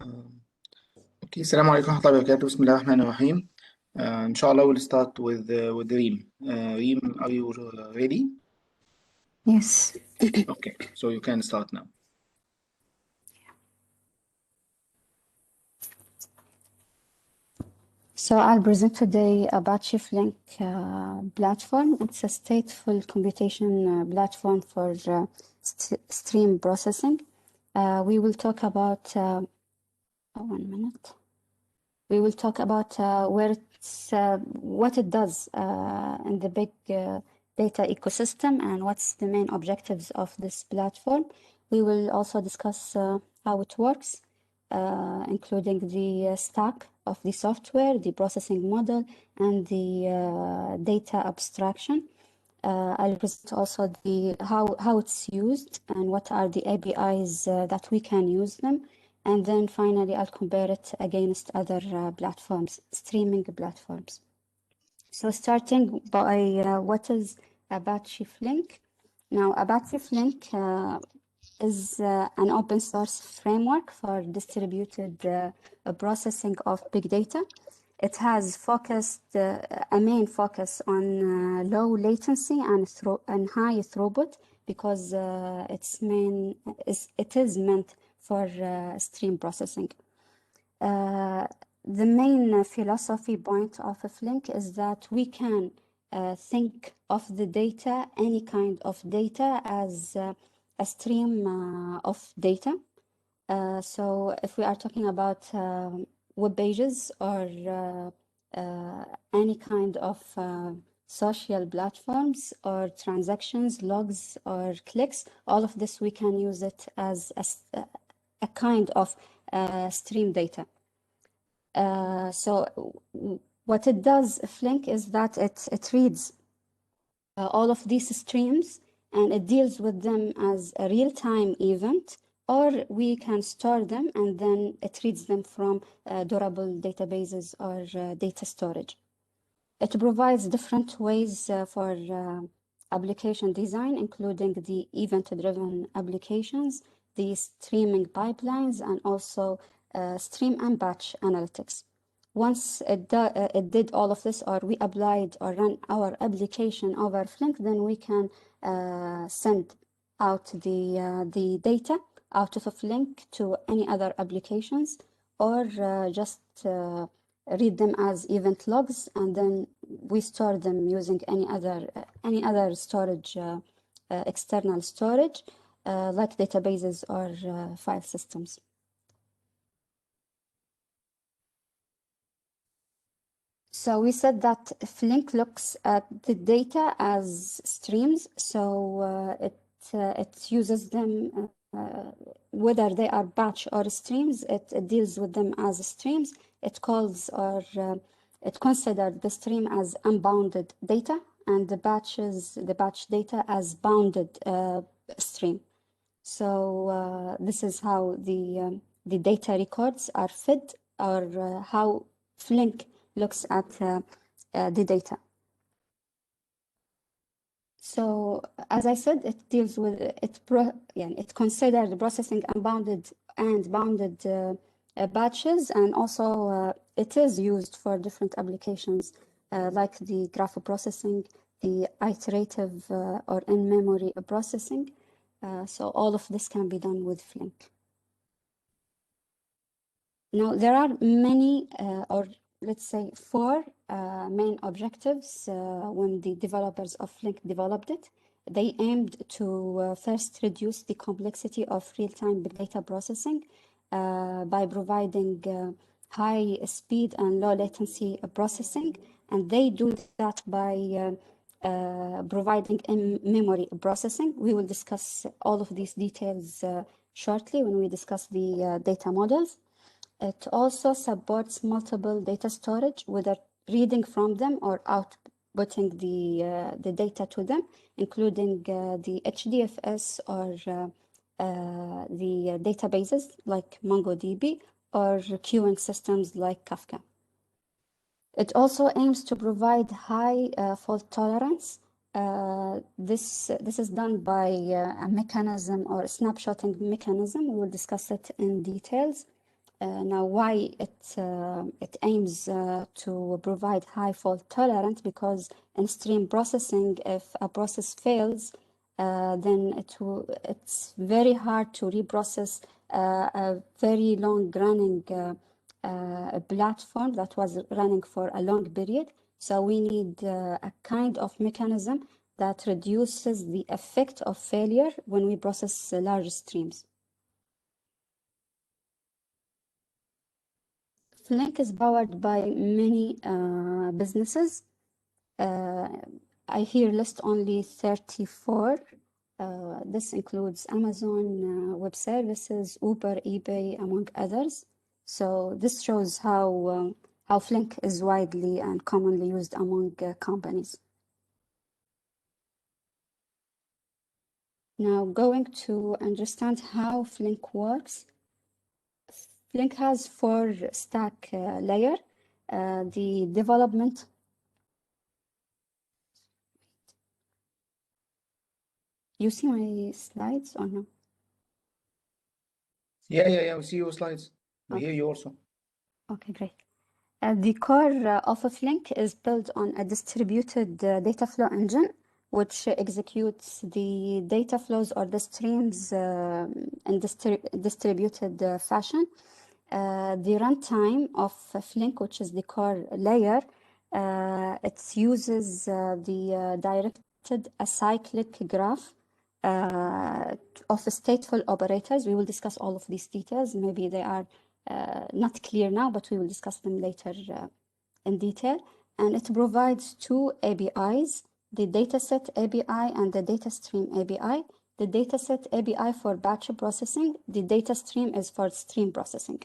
Okay, السلام عليكم ورحمة الله وبركاته. بسم الله الرحمن الرحيم. إن شاء الله we'll start with Reem. Reem, are you ready? Yes. Okay, so you can start now. So I'll present today Apache Flink platform. It's a stateful computation platform for stream processing. We will talk about 1 minute. We will talk about where it's what it does in the big data ecosystem and what's the main objectives of this platform. We will also discuss how it works, including the stack of the software, the processing model, and the data abstraction. I'll present also the how it's used and what are the APIs that we can use them. And then finally, I'll compare it against other platforms, streaming platforms. So starting by what is Apache Flink? Now, Apache Flink is an open source framework for distributed processing of big data. It has focused a main focus on low latency and high throughput because it is meant for stream processing. The main philosophy point of a Flink is that we can think of the data, any kind of data, as a stream of data. So if we are talking about web pages or any kind of social platforms or transactions, logs or clicks, all of this we can use it as a kind of stream data. So what it does, Flink, is that it reads all of these streams and it deals with them as a real-time event, or we can store them and then it reads them from durable databases or data storage. It provides different ways for application design, including the event-driven applications, the streaming pipelines, and also stream and batch analytics. Once it did all of this, or we applied or ran our application over Flink, then we can send out the data out of a Flink to any other applications, or just read them as event logs, and then we store them using any other storage, external storage, like databases or file systems. So we said that Flink looks at the data as streams. So it uses them whether they are batch or streams. It deals with them as streams. It calls or it considers the stream as unbounded data and the batch data as bounded stream. So this is how the data records are fed, or how Flink looks at the data. So as I said, it deals with it considers processing unbounded and bounded batches, and also it is used for different applications like the graph processing, the iterative or in-memory processing. So all of this can be done with Flink. Now there are many, or let's say 4 main objectives when the developers of Flink developed it. They aimed to first reduce the complexity of real-time big data processing by providing high speed and low latency processing, and they do that by providing in-memory processing. We will discuss all of these details shortly when we discuss the data models. It also supports multiple data storage, whether reading from them or outputting the data to them, including the HDFS or the databases like MongoDB or queuing systems like Kafka. It also aims to provide high fault tolerance. This is done by a mechanism or a snapshotting mechanism. We will discuss it in details. Now, why it aims to provide high fault tolerance? Because in stream processing, if a process fails, then it's very hard to reprocess a very long running platform that was running for a long period. So we need a kind of mechanism that reduces the effect of failure when we process large streams. Flink is powered by many businesses. I here list only 34. This includes Amazon Web Services, Uber, eBay, among others. So this shows how Flink is widely and commonly used among companies. Now, going to understand how Flink works. Flink has 4 stack layer. The development. You see my slides or no? Yeah. We see your slides. We Okay. hear you also. Okay, great. The core of a Flink is built on a distributed data flow engine, which executes the data flows or the streams in distributed fashion. The runtime of Flink, which is the core layer, it uses the directed acyclic graph of stateful operators. We will discuss all of these details. Maybe they are not clear now, but we will discuss them later in detail. And it provides 2 APIs, the dataset API and the data stream API. The dataset API for batch processing, the data stream is for stream processing.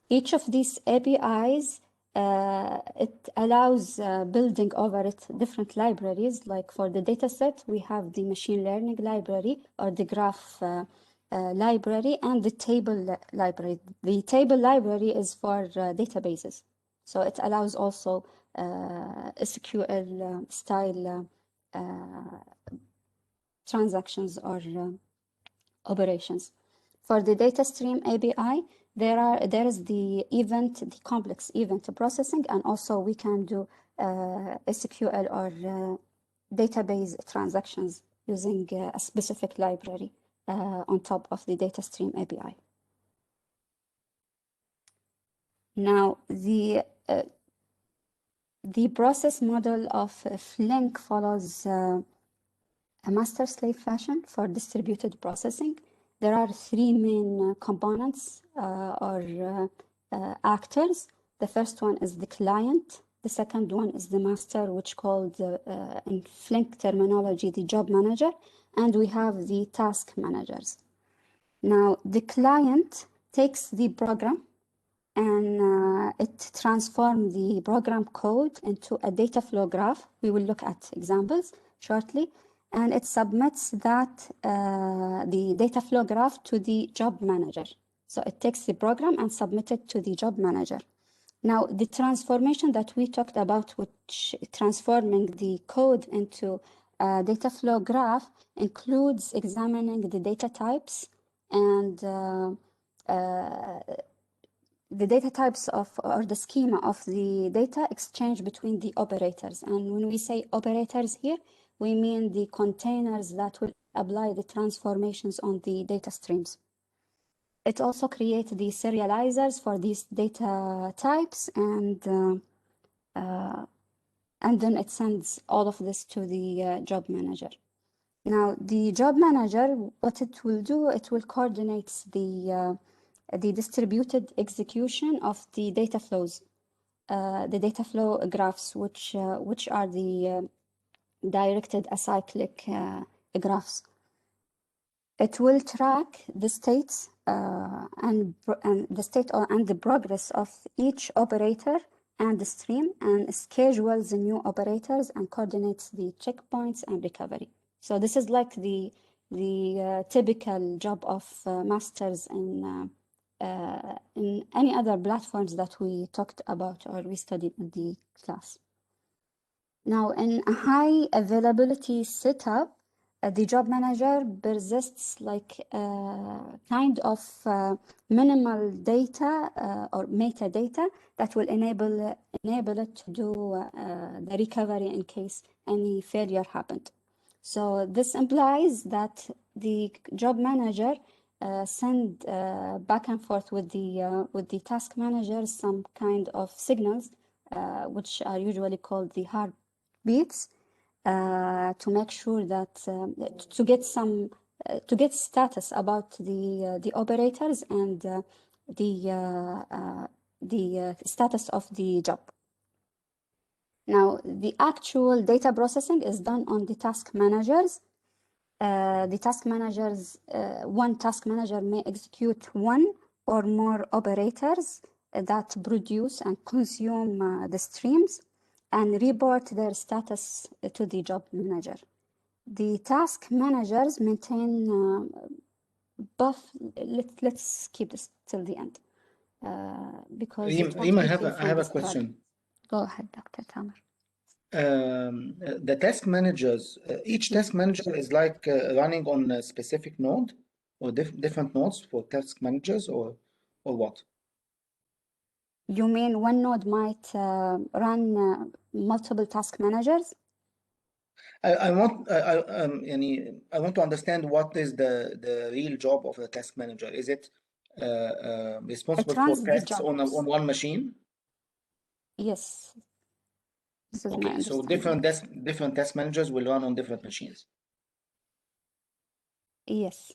Each of these APIs, it allows building over it different libraries. Like for the dataset, we have the machine learning library or the graph library and the table library. The table library is for databases. So it allows also SQL style transactions or operations. For the data stream API, there is the complex event processing, and also we can do SQL or database transactions using a specific library on top of the data stream API. Now, the process model of Flink follows a master-slave fashion for distributed processing. There are 3 main components or actors. The first one is the client. The second one is the master, which called in Flink terminology, the job manager. And we have the task managers. Now, the client takes the program and it transforms the program code into a data flow graph. We will look at examples shortly. And it submits that, the data flow graph to the job manager. So it takes the program and submits it to the job manager. Now, the transformation that we talked about, which transforming the code into a data flow graph, includes examining the data types and the data types or the schema of the data exchange between the operators. And when we say operators here, we mean the containers that will apply the transformations on the data streams. It also creates the serializers for these data types, and then it sends all of this to the job manager. Now, the job manager, what it will do, it will coordinate the distributed execution of the data flows, the data flow graphs, which are the directed acyclic graphs. It will track the states and the state and the progress of each operator and the stream, and schedules the new operators and coordinates the checkpoints and recovery. So this is like the typical job of masters in any other platforms that we talked about or we studied in the class. Now, in a high availability setup, the job manager persists like kind of minimal data or metadata that will enable it to do the recovery in case any failure happened. So this implies that the job manager send back and forth with the task manager some kind of signals, which are usually called the heartbeats, to make sure that to get status about the operators and the status of the job. Now, the actual data processing is done on the task managers. One task manager may execute one or more operators that produce and consume the streams and report their status to the job manager. The task managers maintain let's keep this till the end because it won't Reem, I be have clear I from have the a slide. question. Go ahead, Dr. Tamer. The task managers, each task manager is like running on a specific node or different nodes for task managers or what? You mean one node might run multiple task managers? I want to understand what is the real job of the task manager. Is it responsible It for runs the tasks on jobs. one machine? Yes, this is my Okay, so understanding. different task managers will run on different machines. Yes.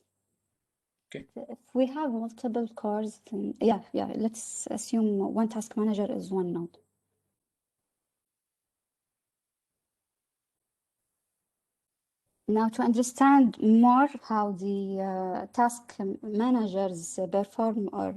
Okay. If we have multiple cores, then yeah, let's assume one task manager is one node. Now, to understand more how the task managers perform or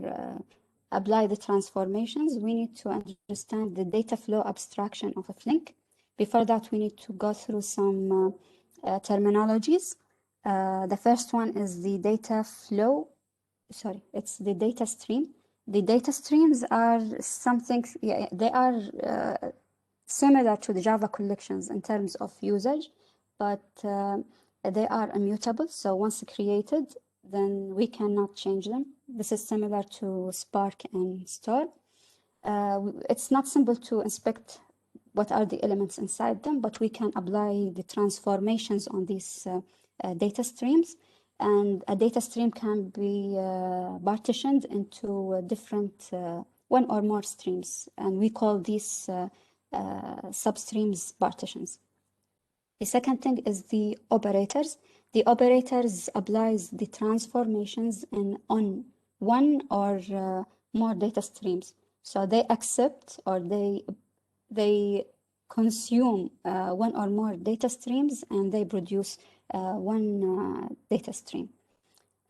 apply the transformations, we need to understand the data flow abstraction of a Flink. Before that, we need to go through some terminologies. The first one is the data flow. Sorry, it's the data stream. The data streams are something, they are similar to the Java collections in terms of usage, but they are immutable. So once created, then we cannot change them. This is similar to Spark and Store. It's not simple to inspect what are the elements inside them, but we can apply the transformations on these data streams. And a data stream can be partitioned into different one or more streams, and we call these substreams partitions. The second thing is the operators. The operators applies the transformations on one or more data streams. So they accept or they consume one or more data streams and they produce one data stream.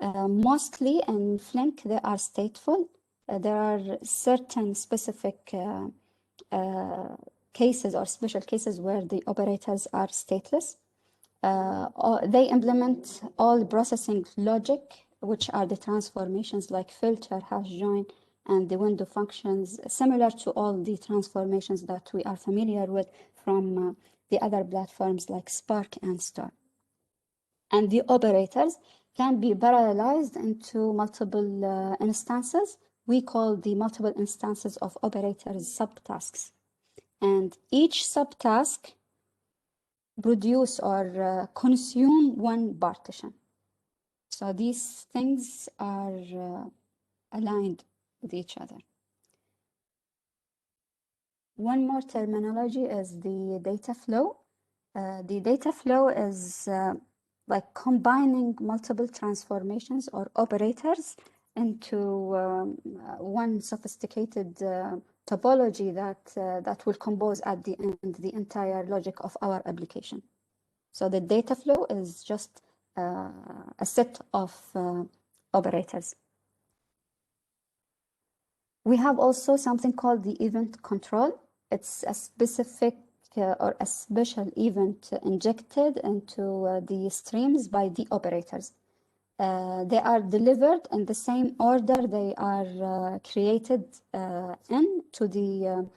Mostly in Flink, they are stateful. There are certain specific cases or special cases where the operators are stateless. They implement all processing logic, which are the transformations like filter, hash join, and the window functions, similar to all the transformations that we are familiar with from the other platforms like Spark and Store. And the operators can be parallelized into multiple instances. We call the multiple instances of operators subtasks. And each subtask produce or consume one partition. So these things are aligned with each other. One more terminology is the data flow. The data flow is like combining multiple transformations or operators into one sophisticated topology that will compose at the end the entire logic of our application. So the data flow is just a set of operators. We have also something called the event control. It's a specific or a special event injected into the streams by the operators. They are delivered in the same order they are created into the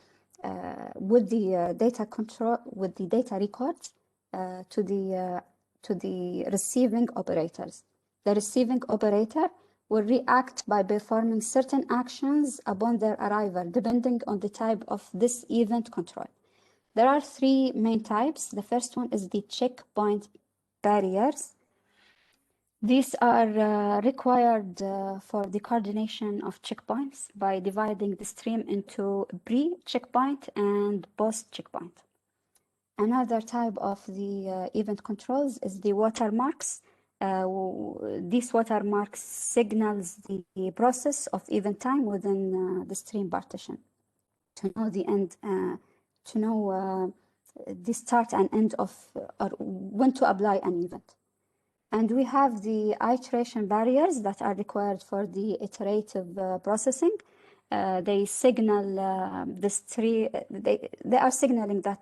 with the data control, with the data records to to the receiving operators. The receiving operator will react by performing certain actions upon their arrival, depending on the type of this event control. There are three main types. The first one is the checkpoint barriers. These are required for the coordination of checkpoints by dividing the stream into pre-checkpoint and post-checkpoint. Another type of the event controls is the watermarks. These watermarks signals the process of event time within the stream partition to know the end, to know the start and end of, or when to apply an event. And we have the iteration barriers that are required for the iterative processing. They signal the stream, they are signaling that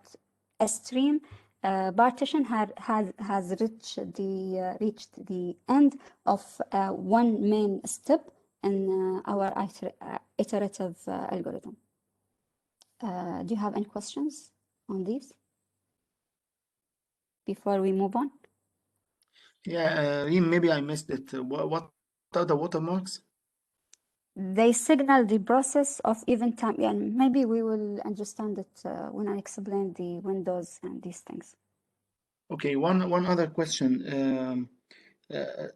a stream partition has reached the end of one main step in our iterative algorithm. Do you have any questions on these before we move on? Yeah, Reem, maybe I missed it. What are the watermarks? They signal the process of event time, and maybe we will understand it when I explain the windows and these things. Okay, one other question.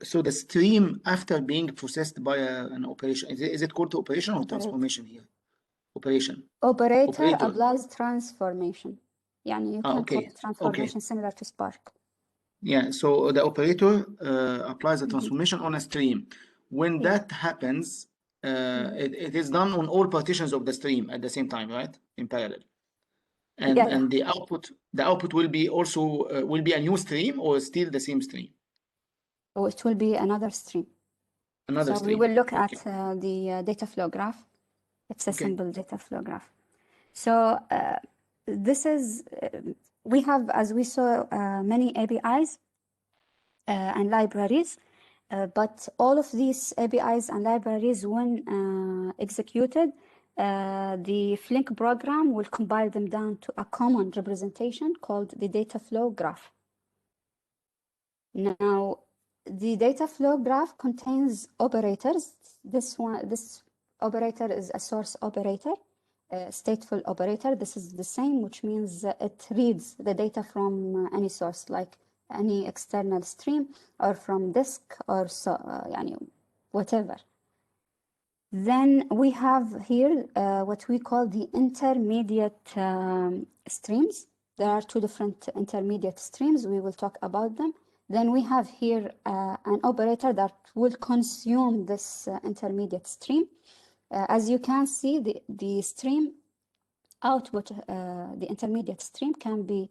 So the stream after being processed by an operation, is it called operation or transformation here? Operation. Operator applies transformation. Yani you can call okay. it transformation similar to Spark. Yeah, so the operator applies a transformation on a stream. When that happens, it is done on all partitions of the stream at the same time, right? In parallel. And the output will be also will be a new stream or still the same stream? Oh, it will be another stream. Another so stream. we will look at the data flow graph. It's a simple data flow graph. So this is, we have, as we saw, many APIs and libraries, but all of these APIs and libraries, when executed, the Flink program will compile them down to a common representation called the data flow graph. Now, the data flow graph contains operators. This operator is a source operator, a stateful operator. This is the same, which means it reads the data from any source, like any external stream or from disk or whatever. Then we have here what we call the intermediate streams. There are two different intermediate streams. We will talk about them. Then we have here an operator that will consume this intermediate stream. As you can see, the stream output, the intermediate stream can be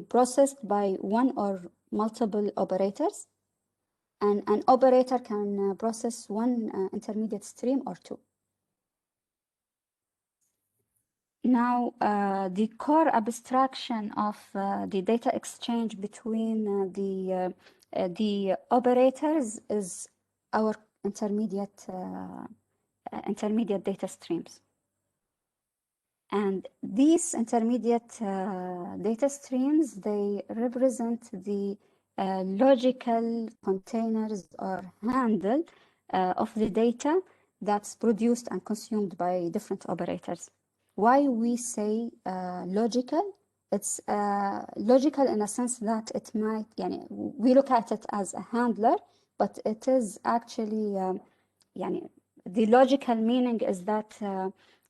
processed by one or multiple operators. And an operator can process one intermediate stream or two. Now, the core abstraction of the data exchange between the operators is our intermediate data streams. And these intermediate data streams, they represent the logical containers or handle of the data that's produced and consumed by different operators. Why we say logical? It's logical in a sense that it might, we look at it as a handler, but it is actually, the logical meaning is that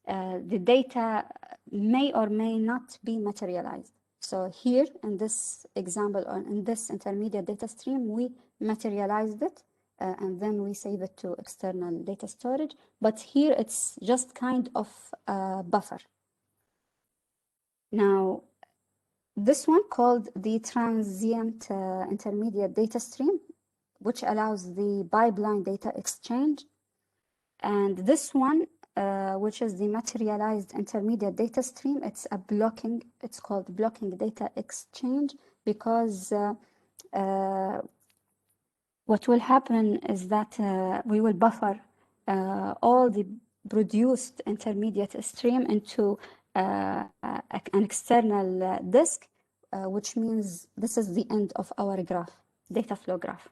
the data may or may not be materialized. So here in this example, or in this intermediate data stream, we materialized it and then we save it to external data storage. But here it's just kind of a buffer. Now, this one called the transient intermediate data stream, which allows the pipeline data exchange. And this one, which is the materialized intermediate data stream, it's called blocking data exchange, because what will happen is that we will buffer all the produced intermediate stream into an external disk which means this is the end of our graph, data flow graph.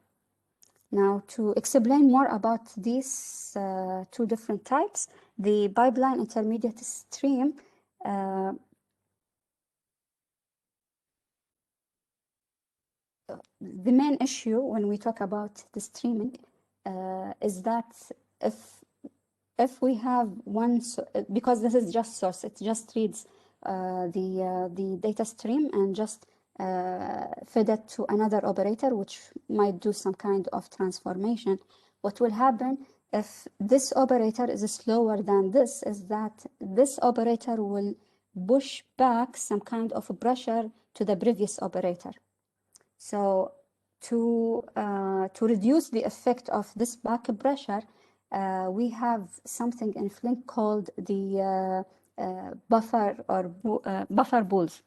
Now, to explain more about these two different types, the pipeline intermediate stream the main issue when we talk about the streaming is that if we have one, because this is just source, it just reads the data stream and just fed it to another operator, which might do some kind of transformation. What will happen if this operator is slower than this is that this operator will push back some kind of pressure to the previous operator. So to reduce the effect of this back pressure, we have something in Flink called the buffer pools.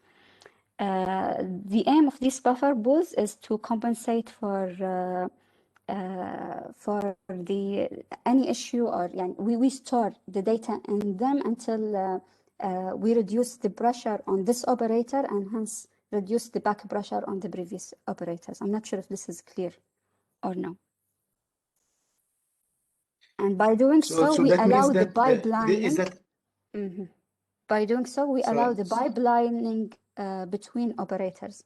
The aim of these buffer pools is to compensate for any issue, or we store the data in them until we reduce the pressure on this operator and hence reduce the back pressure on the previous operators. I'm not sure if this is clear or no. And by doing so we allow the pipelining. By doing so, we allow the pipelining between operators.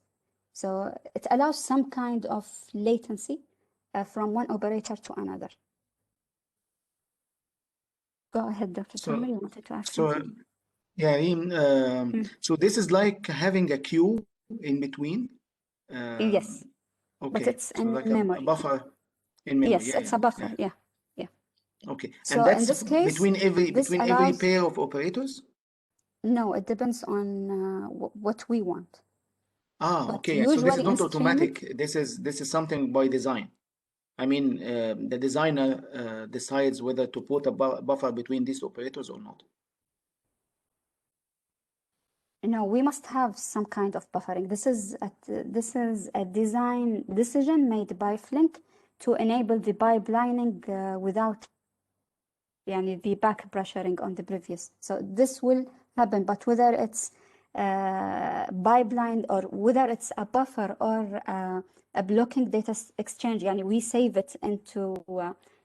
So it allows some kind of latency from one operator to another. Go ahead, Dr. Tamer, you wanted to ask something? Yeah, so this is like having a queue in between. Yes, okay. But it's in like memory. A buffer in memory. Yes, it's a buffer. Yeah. Okay, So and that's in this case, between every pair of operators? No, it depends on what we want. But okay. So this is not automatic. streaming, This is something by design. I mean, the designer decides whether to put a buffer between these operators or not. No, we must have some kind of buffering. This is a design decision made by Flink to enable the pipelining without the back pressuring on the previous. So this will happen, but whether it's pipeline or whether it's a buffer or a blocking data exchange, we save it into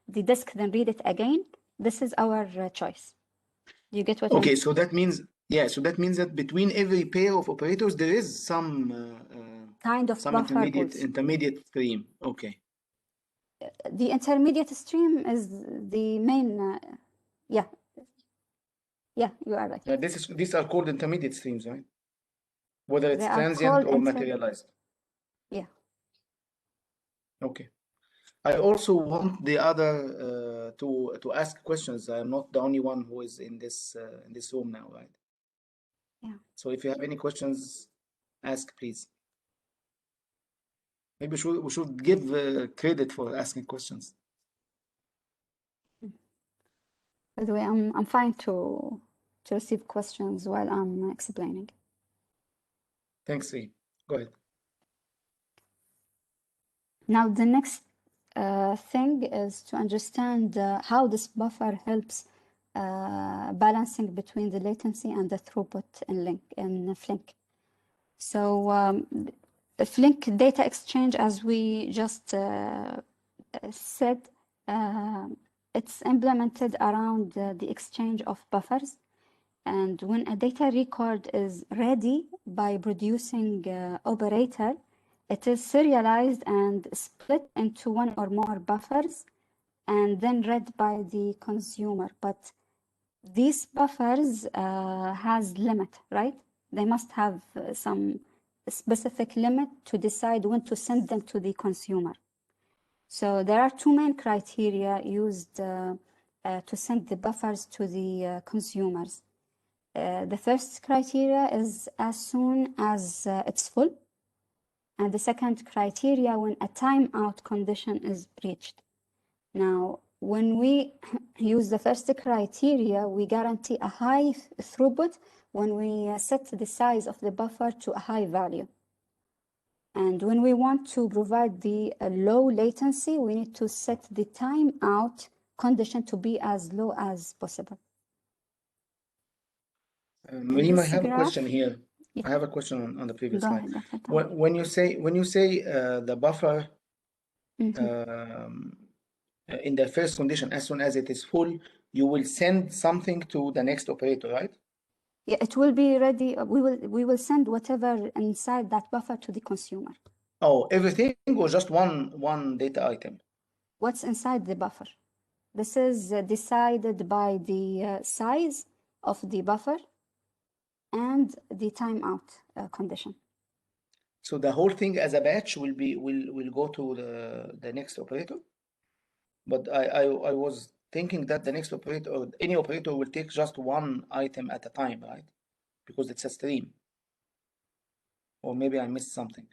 the disk, then read it again. This is our choice. You get what I mean? Okay, so that means that between every pair of operators there is some kind of buffer intermediate stream. Okay. The intermediate stream is the main. Yeah, you are right. These are called intermediate streams, right? Whether it's transient or materialized. Yeah. Okay. I also want the other to ask questions. I'm not the only one who is in this room now, right? Yeah. So if you have any questions, ask, please. Maybe we should give credit for asking questions. By the way, I'm fine to receive questions while I'm explaining. Thanks, Ree. Go ahead. Now the next thing is to understand how this buffer helps balancing between the latency and the throughput in Flink. So Flink data exchange, as we just said, it's implemented around the exchange of buffers. And when a data record is ready by producing operator, it is serialized and split into one or more buffers and then read by the consumer. But these buffers has limit, right? They must have some specific limit to decide when to send them to the consumer. So there are two main criteria used to send the buffers to the consumers. The first criteria is as soon as it's full. And the second criteria when a timeout condition is breached. Now, when we use the first criteria, we guarantee a high throughput when we set the size of the buffer to a high value. And when we want to provide the low latency, we need to set the timeout condition to be as low as possible. Miriam, I have a question here. Yeah. I have a question on the previous Go slide. ahead, Dr. Tom. When you say the buffer Mhm. in the first condition, as soon as it is full, you will send something to the next operator, right? Yeah, it will be ready. We will send whatever inside that buffer to the consumer. Oh, everything or just one data item? What's inside the buffer? This is decided by the size of the buffer and the timeout condition. So the whole thing as a batch will go to the next operator. But I was thinking that the next operator or any operator will take just one item at a time, right? Because it's a stream. Or maybe I missed something.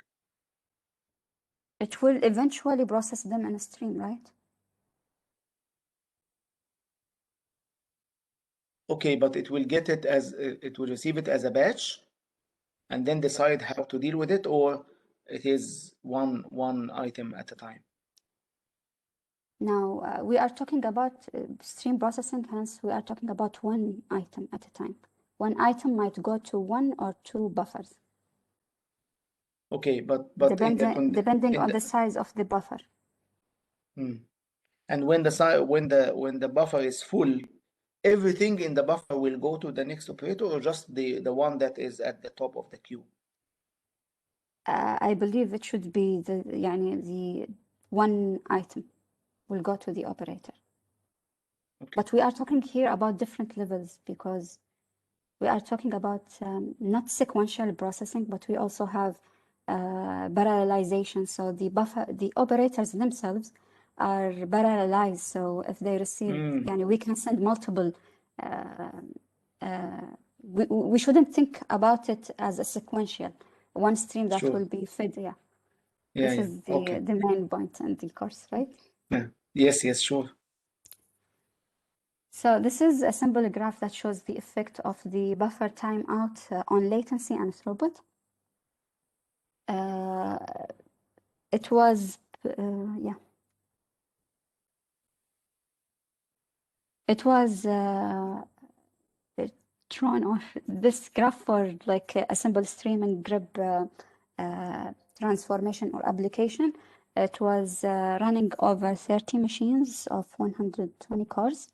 It will eventually process them in a stream, right? Okay, but it will get it as it will receive it as a batch, and then decide how to deal with it, or it is one item at a time. Now we are talking about stream processing, hence we are talking about one item at a time. One item might go to one or two buffers. Okay, but depending on the size of the buffer. And when the buffer is full, everything in the buffer will go to the next operator, or just the one that is at the top of the queue? I believe it should be the one item will go to the operator. Okay. But we are talking here about different levels, because we are talking about not sequential processing, but we also have parallelization. So the operators themselves are parallelized. So if they receive, we can send multiple. We shouldn't think about it as a sequential one stream that will be fed. Yeah. This is the main point in the course, right? Yeah. Yes, sure. So this is a simple graph that shows the effect of the buffer timeout on latency and throughput. It was, it was drawn off this graph for like a simple stream and grip transformation or application. It was running over 30 machines of 120 cores.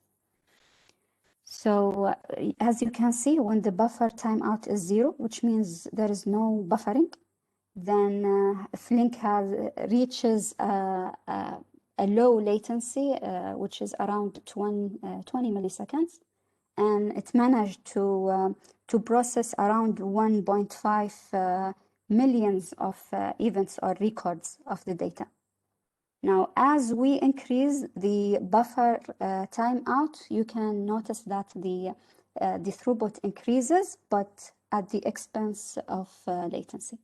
So as you can see, when the buffer timeout is 0, which means there is no buffering, then Flink reaches a low latency, which is around 20 milliseconds, and it managed to process around 1.5 millions of events or records of the data. Now, as we increase the buffer timeout, you can notice that the throughput increases, but at the expense of latency.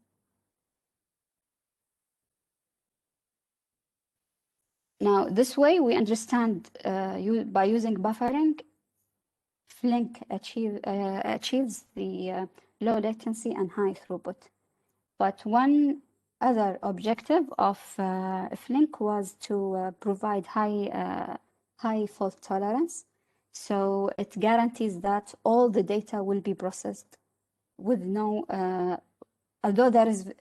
Now, this way we understand by using buffering, Flink achieves the low latency and high throughput. But one other objective of Flink was to provide high fault tolerance. So it guarantees that all the data will be processed with no, although there is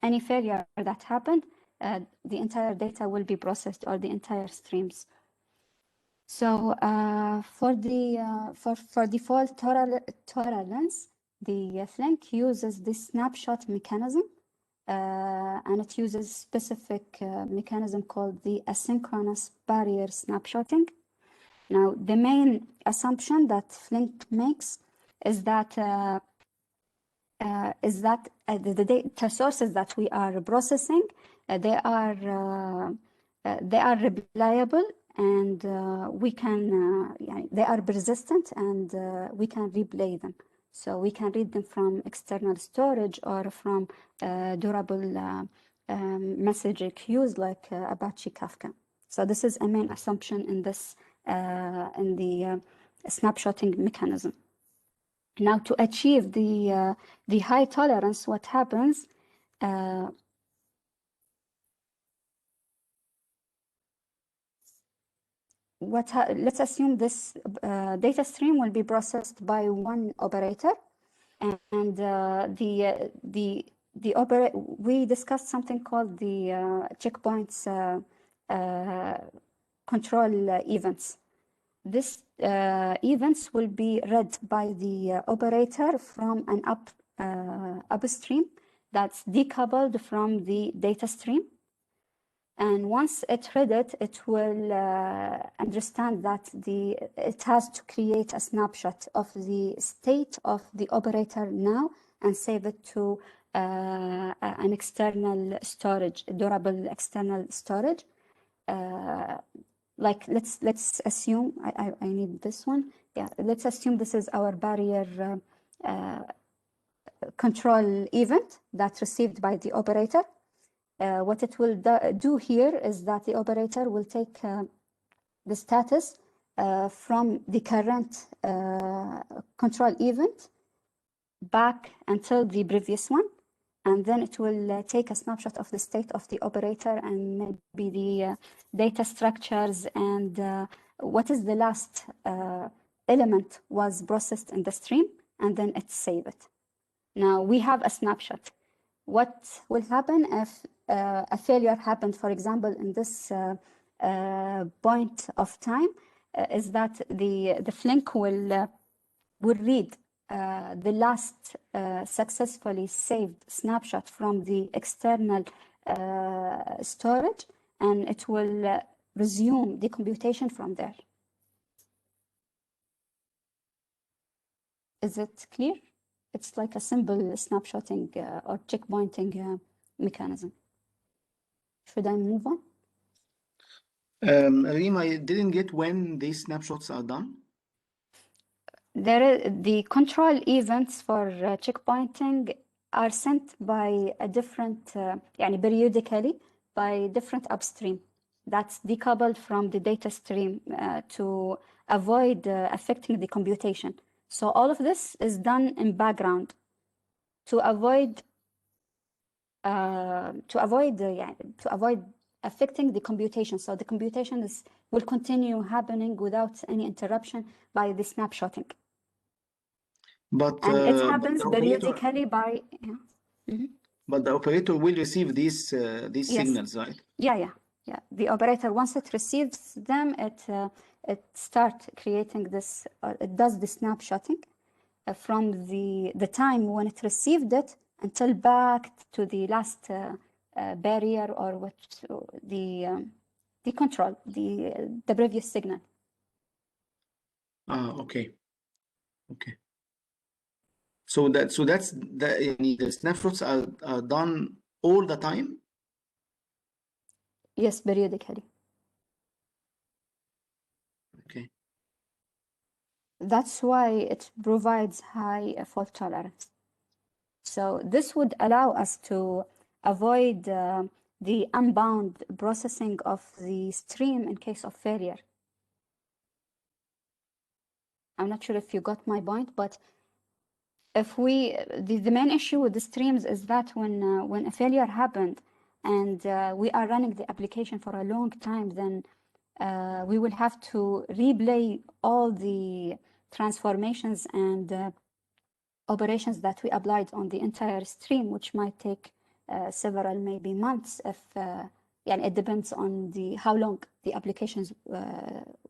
any failure that happened, the entire data will be processed, or the entire streams. So for the fault tolerance, the Flink uses this snapshot mechanism, and it uses specific mechanism called the asynchronous barrier snapshotting. Now, the main assumption that Flink makes is that the data sources that we are processing, they are reliable, and we can they are persistent, and we can replay them. So we can read them from external storage or from durable message queues like Apache Kafka. So this is a main assumption in this in the snapshotting mechanism. Now, to achieve the high tolerance, what happens? Let's assume this data stream will be processed by one operator, And we discussed something called the checkpoints control events. This events will be read by the operator from an upstream that's decoupled from the data stream. And once it read it, it will understand that it has to create a snapshot of the state of the operator now and save it to an external storage, durable external storage. Like let's assume I need this one. Yeah, let's assume this is our barrier control event that's received by the operator. What it will do here is that the operator will take the status from the current control event back until the previous one, and then it will take a snapshot of the state of the operator and maybe the data structures and what is the last element was processed in the stream, and then it save it. Now we have a snapshot. What will happen if a failure happened, for example, in this point of time, is that the Flink will read the last successfully saved snapshot from the external storage, and it will resume the computation from there. Is it clear? It's like a simple snapshotting or checkpointing mechanism. Should I move on? Reem, I didn't get when these snapshots are done. The control events for checkpointing are sent by a different, periodically by different upstream that's decoupled from the data stream to avoid affecting the computation. So all of this is done in background to avoid affecting the computation. So the computation will continue happening without any interruption by the snapshotting. But and it happens the operator, periodically by but the operator will receive these Yes. signals, right? Yeah. The operator, once it receives them, it starts creating this. It does the snapshotting from the time when it received it until back to the last barrier or what the control, the previous signal. Okay. So that's the snapshots are done all the time. Yes, periodically. Okay. That's why it provides high fault tolerance. So this would allow us to avoid the unbound processing of the stream in case of failure. I'm not sure if you got my point, but if the main issue with the streams is that when a failure happened and we are running the application for a long time, then we will have to replay all the transformations and operations that we applied on the entire stream, which might take several, maybe months if it depends on how long the applications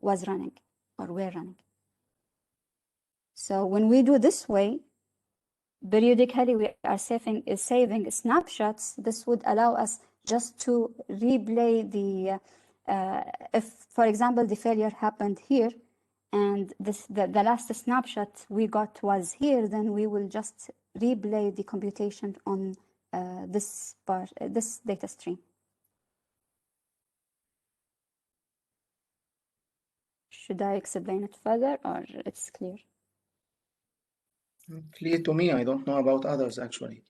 was running or were running. So when we do this way, periodically we are saving snapshots. This would allow us just to replay if, for example, the failure happened here and the last snapshot we got was here, then we will just replay the computation on this data stream. Should I explain it further, or it's clear? Clear to me. I don't know about others actually.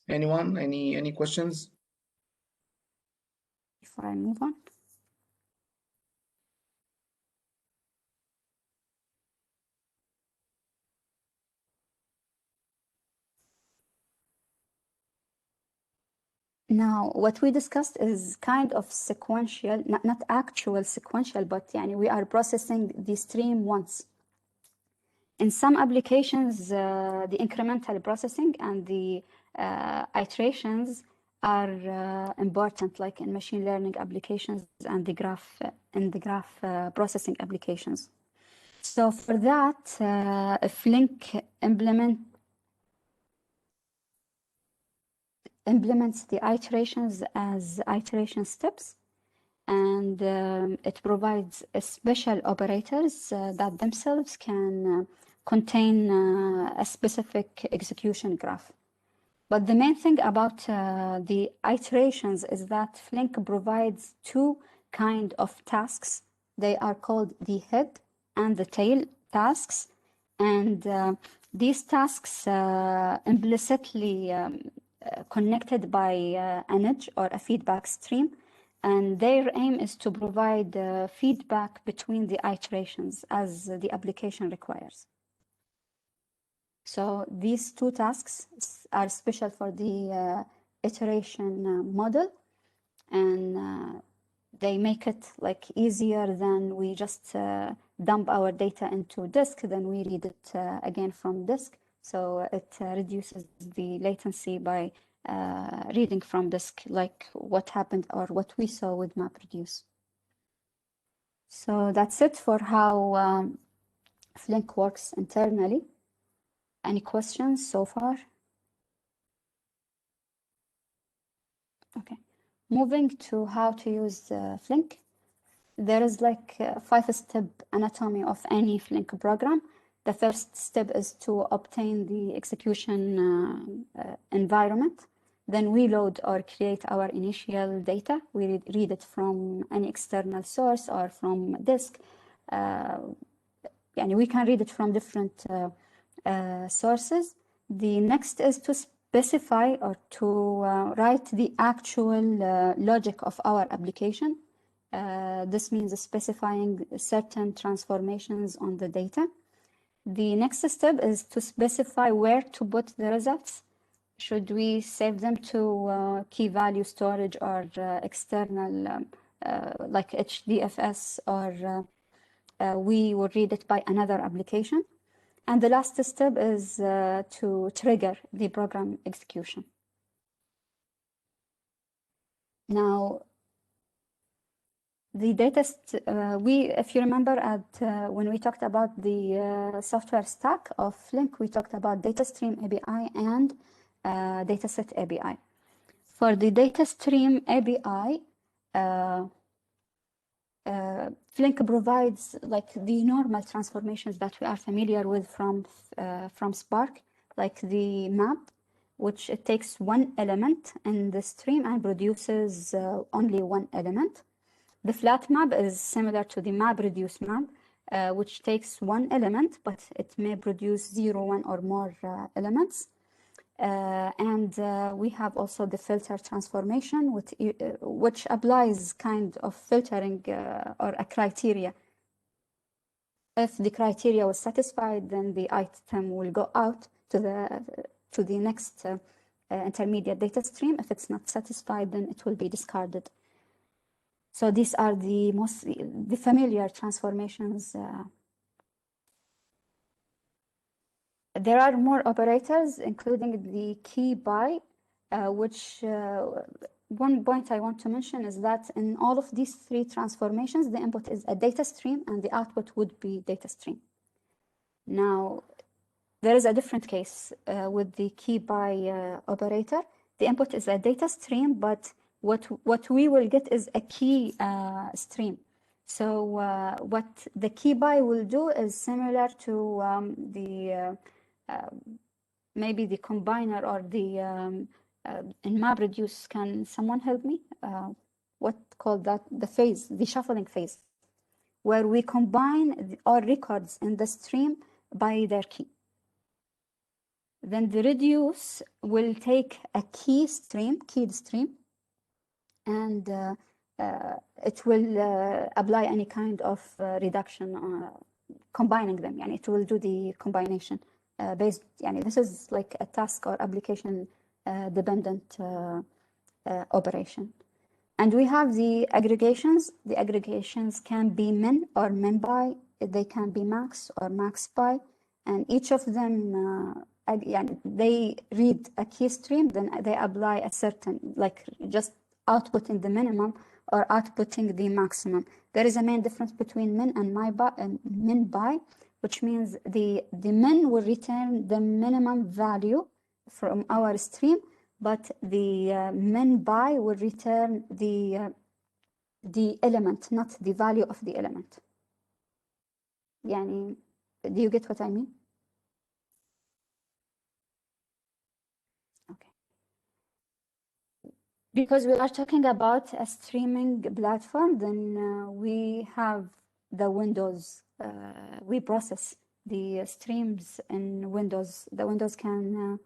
Anyone? Any questions? Before I move on. Now, what we discussed is kind of sequential, not actual sequential, but we are processing the stream once. In some applications, the incremental processing and the iterations are important, like in machine learning applications and the graph processing applications. So for that, Flink implements the iterations as iteration steps, and it provides special operators that themselves can contain a specific execution graph. But the main thing about the iterations is that Flink provides two kinds of tasks. They are called the head and the tail tasks, and these tasks implicitly connected by an edge or a feedback stream, and their aim is to provide feedback between the iterations as the application requires. So these two tasks are special for the iteration model, and they make it like easier than we just dump our data into disk, then we read it again from disk. So it reduces the latency by reading from disk, like what happened or what we saw with MapReduce. So that's it for how Flink works internally. Any questions so far? Okay, moving to how to use Flink. There is like a 5-step anatomy of any Flink program. The first step is to obtain the execution environment. Then we load or create our initial data. We read it from any external source or from disk. And we can read it from different sources. The next is to specify or to write the actual logic of our application. This means specifying certain transformations on the data. The next step is to specify where to put the results. Should we save them to key value storage or external like HDFS, or we will read it by another application. And the last step is to trigger the program execution. Now, the data, if you remember when we talked about the software stack of Flink, we talked about data stream API and dataset API. For the data stream API, Flink provides like the normal transformations that we are familiar with from Spark, like the map, which it takes one element in the stream and produces only one element. The flat map is similar to the MapReduce map, which takes one element, but it may produce 0, 1, or more elements. And we have also the filter transformation, which applies kind of filtering or a criteria. If the criteria was satisfied, then the item will go out to the next intermediate data stream. If it's not satisfied, then it will be discarded. So these are the familiar transformations. There are more operators, including the key by, which one point I want to mention is that in all of these three transformations, the input is a data stream and the output would be data stream. Now, there is a different case with the key by operator. The input is a data stream, but what we will get is a key stream. So what the key by will do is similar to maybe the combiner or the in MapReduce. Can someone help me? What called that? The phase, the shuffling phase, where we combine our records in the stream by their key. Then the reduce will take a keyed stream, and it will apply any kind of reduction, combining them. Yani it will do the combination based. Yani this is like a task or application dependent operation. And we have the aggregations. The aggregations can be min or min by. They can be max or max by. and each of them they read a key stream, then they apply a certain, like just outputting the minimum or outputting the maximum. There is a main difference between min and min by, which means the min will return the minimum value from our stream, but the min by will return the element, not the value of the element. يعني, do you get what I mean? Okay. Because we are talking about a streaming platform, then we have the Windows. We process the streams in Windows. The Windows can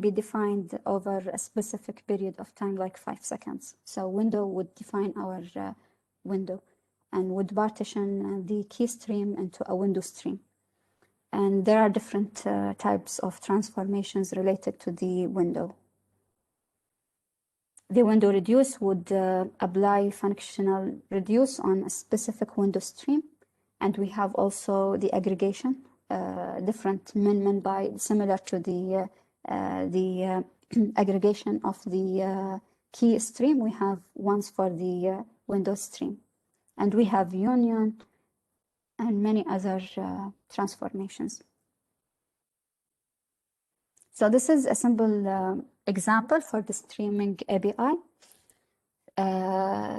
be defined over a specific period of time, like 5 seconds. So window would define our window and would partition the key stream into a window stream. And there are different types of transformations related to the window. The window reduce would apply functional reduce on a specific window stream. And we have also the aggregation, different min by, similar to the aggregation of the key stream. We have ones for the window stream. And we have union and many other transformations. So this is a simple example for the streaming API.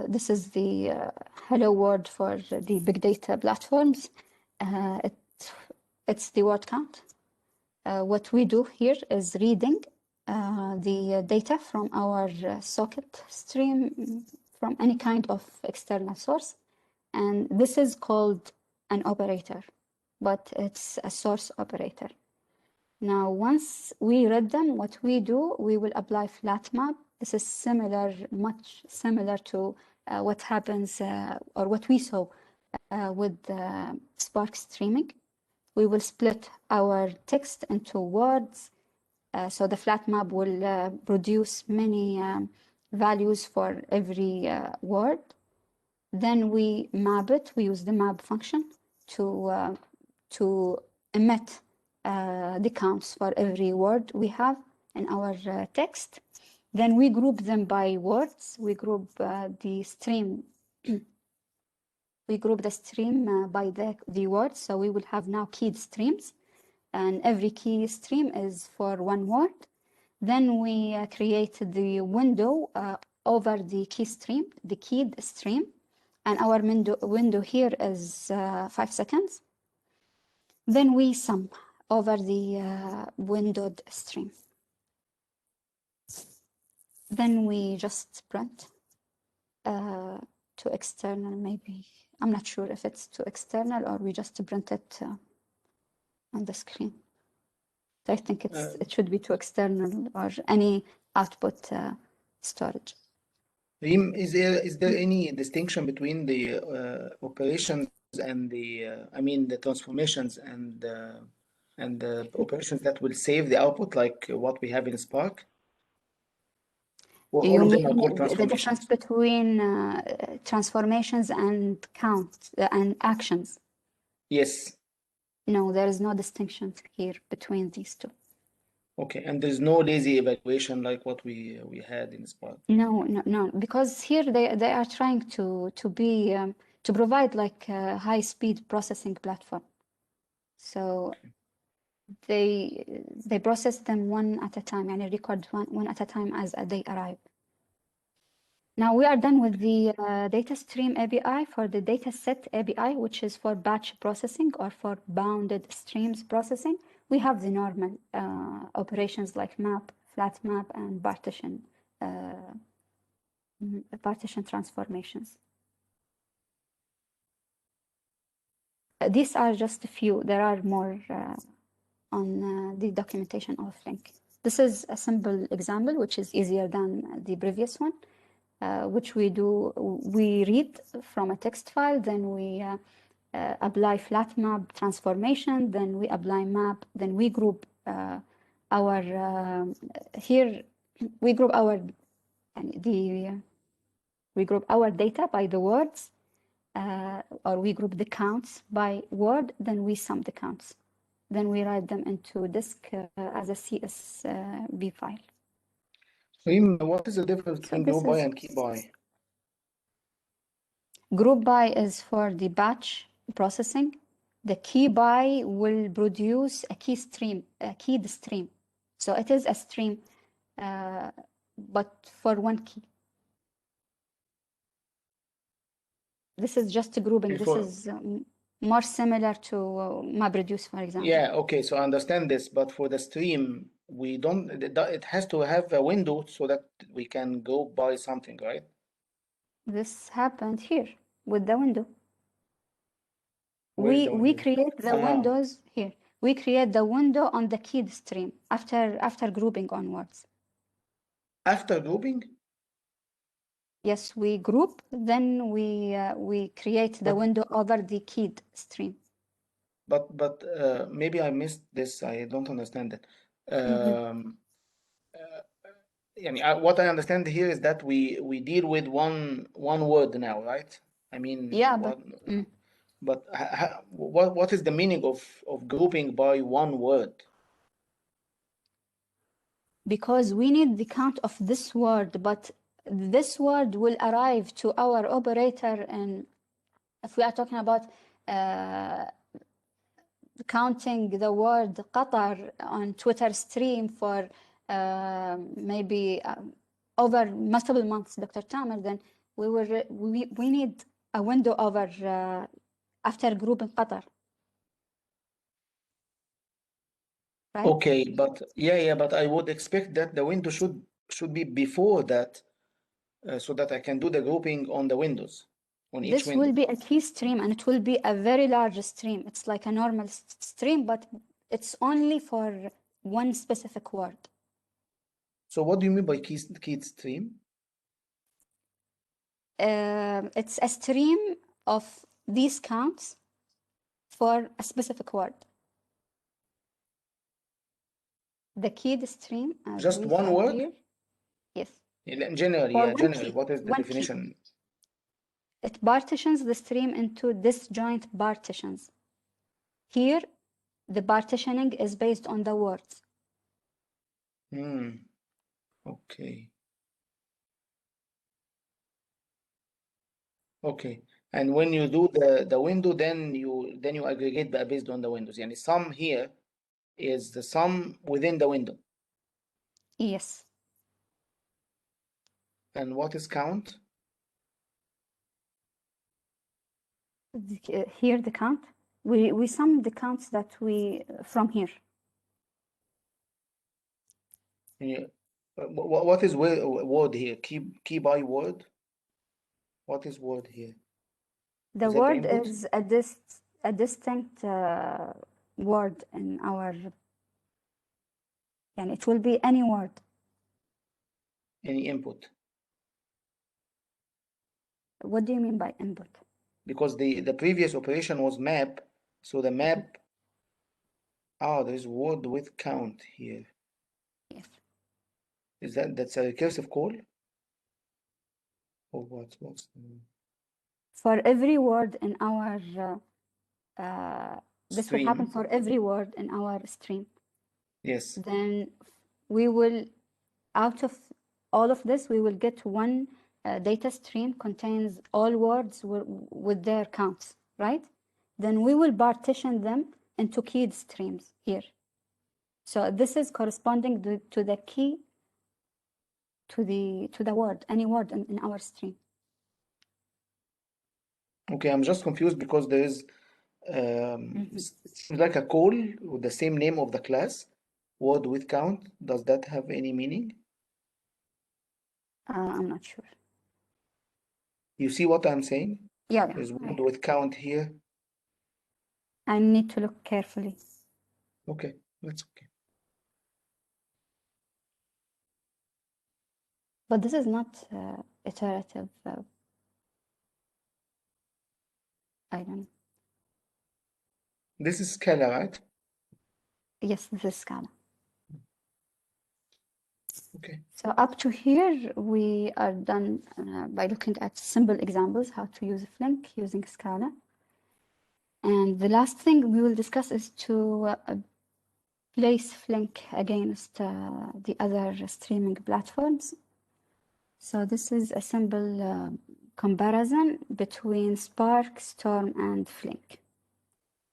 This is the hello world for the big data platforms. It's the word count. What we do here is reading the data from our socket stream from any kind of external source. And this is called an operator, but it's a source operator. Now, once we read them, what we do, we will apply flat map. This is similar, much similar to what happens or what we saw with Spark streaming. We will split our text into words. So the flat map will produce many values for every word. Then we map it. We use the map function to emit the counts for every word we have in our text. Then we group them by words. We group the stream. We group the stream by the words. So we will have now keyed streams, and every key stream is for one word. Then we create the window over the key stream, the keyed stream, and our window here is 5 seconds. Then we sum over the windowed stream. Then we just print to external, maybe. I'm not sure if it's to external or we just print it on the screen. So I think it should be to external or any output storage. Reem, is there any distinction between the operations and the the transformations and the operations that will save the output, like what we have in Spark? Or all You of them are mean called the transformations? difference between transformations and count and actions? Yes. No, there is no distinction here between these two. Okay, and there's no lazy evaluation like what we had in Spark. No, because here they are trying to be to provide like a high-speed processing platform. So they process them one at a time, and record one at a time as they arrive. Now we are done with the data stream API. For the dataset API, which is for batch processing or for bounded streams processing, we have the normal operations like map, flat map, and partition transformations. These are just a few. There are more on the documentation of Flink. This is a simple example, which is easier than the previous one. Which we do, we read from a text file, then we apply flat map transformation, then we apply map, then we group our here we group our we group our data by the words, or we group the counts by word, then we sum the counts. then we write them into disk as a CSV file. Reem, what is the difference So between this group by is and key by? group by is for the batch processing. The key by will produce a key stream, a keyed stream. So it is a stream, but for one key. This is just a grouping. This Before, is more similar to MapReduce, for example. yeah, okay, so I understand this, but for the stream, we don't, it has to have a window so that we can go by something, right? This happened here with the window. Where's the We window? create the windows here. We create the window on the keyed stream after grouping onwards. After grouping? Yes, we group, then we create the But window over the keyed stream. but maybe I missed this. I don't understand it. What I understand here is that we deal with one word now, right? I mean, Yeah, but what is the meaning of grouping by one word? because we need the count of this word, but this word will arrive to our operator, and if we are talking about counting the word Qatar on Twitter stream for maybe over multiple months, Dr. Tamer, then we need a window over after grouping Qatar. Right? Okay, but but I would expect that the window should be before that, so that I can do the grouping on the windows, on each This window. will be a key stream, and it will be a very large stream. It's like a normal stream, but it's only for one specific word. So what do you mean by keyed stream? It's a stream of these counts for a specific word. The keyed stream, as Just we one saw word? here, yes. Generally, For yeah, one generally, key, what is the one key. definition? It partitions the stream into disjoint partitions. Here, the partitioning is based on the words. Okay. Okay. And when you do the window, then you aggregate based on the windows. Yani sum here is the sum within the window. Yes. And what is count? Here the count. We sum the counts that we from here. What is word here? Key by word? What is word here? The Is that the word input? is a distinct word in our, and it will be any word. Any input? What do you mean by input? Because the previous operation was map, so the map, there's word with count here. Yes. That's a recursive call? Or what's For every word in our this will happen stream? for every word in our stream. Yes. Then we will, out of all of this, we will get one data stream contains all words with their counts, right? Then we will partition them into keyed streams here. So this is corresponding to the key to the word, any word in our stream. Okay, I'm just confused because there is seems like a call with the same name of the class, word with count. Does that have any meaning? I'm not sure. You see what I'm saying? Yeah. There's word with count here. I need to look carefully. Okay, that's okay. But this is not iterative. I don't know. This is Scala, right? Yes, this is Scala. Okay. So up to here, we are done by looking at simple examples, how to use Flink using Scala. And the last thing we will discuss is to place Flink against the other streaming platforms. So this is a simple comparison between Spark, Storm, and Flink.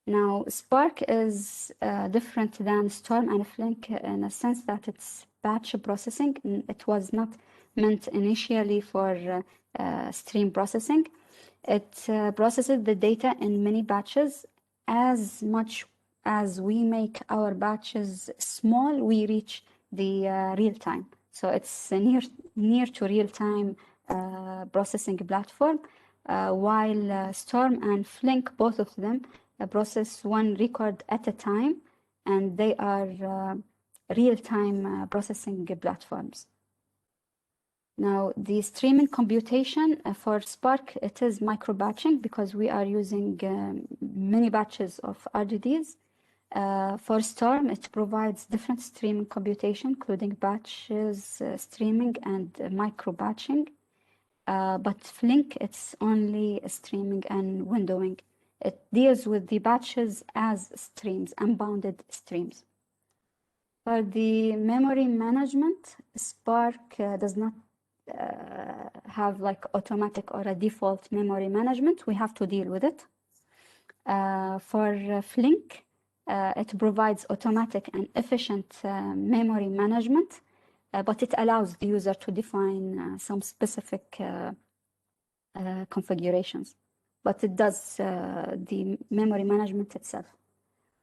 Now, Spark is different than Storm and Flink in a sense that it's batch processing. It was not meant initially for stream processing. It processes the data in many batches. As much as we make our batches small, we reach the real time. So it's a near to real time processing platform, while Storm and Flink, both of them, process one record at a time, and they are real-time processing platforms. Now, the streaming computation for Spark, it is micro-batching because we are using many batches of RDDs. For Storm, it provides different streaming computation, including batches, streaming, and micro-batching. But Flink, it's only streaming and windowing. It deals with the batches as streams, unbounded streams. For the memory management, Spark does not have like automatic or a default memory management. We have to deal with it. For Flink, it provides automatic and efficient memory management, but it allows the user to define some specific configurations. But it does the memory management itself.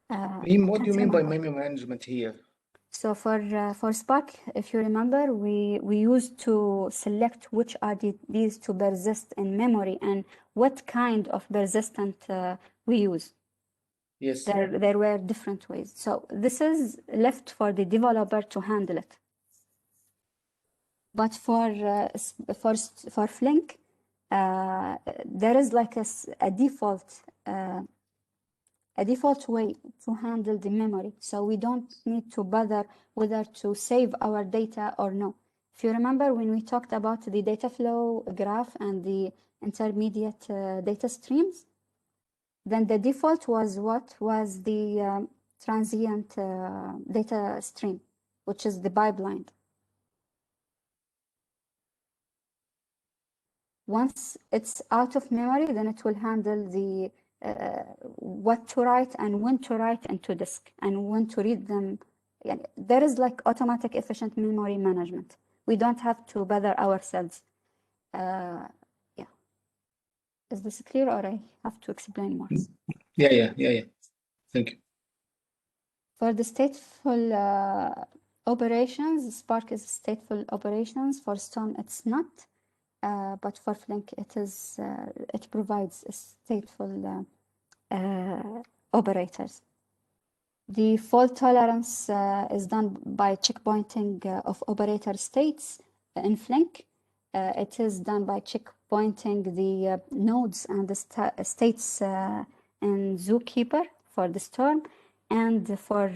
What do you mean by memory management here? So for Spark, if you remember, we used to select which RDDs to persist in memory and what kind of persistent we use. Yes. There were different ways. So this is left for the developer to handle it. But for Flink, there is like a default way to handle the memory. So we don't need to bother whether to save our data or no. If you remember when we talked about the data flow graph and the intermediate data streams, then the default was what? Was the transient data stream, which is the pipeline. Once it's out of memory, then it will handle the what to write and when to write into disk and when to read them. Yeah, there is like automatic efficient memory management. We don't have to bother ourselves. Yeah. Is this clear or I have to explain more? Yeah. Thank you. For the stateful operations, Spark is stateful operations. For Storm, it's not. But for Flink, it provides stateful operators. The fault tolerance is done by checkpointing of operator states in Flink. It is done by checkpointing the nodes and the states in Zookeeper for the Storm, and for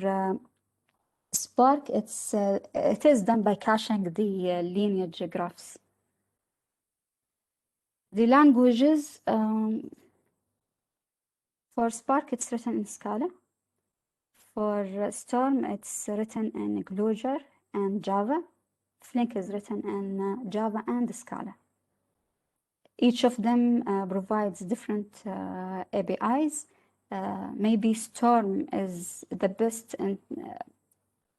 Spark, it is done by caching the lineage graphs. The languages, for Spark, it's written in Scala. For Storm, it's written in Clojure and Java. Flink is written in Java and Scala. Each of them provides different APIs. Maybe Storm is the best in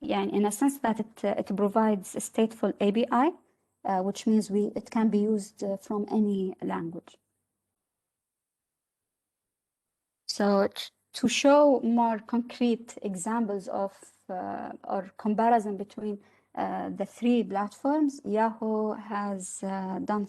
a sense that it provides a stateful API, which means it can be used from any language. So to show more concrete examples of or comparison between the three platforms, Yahoo has done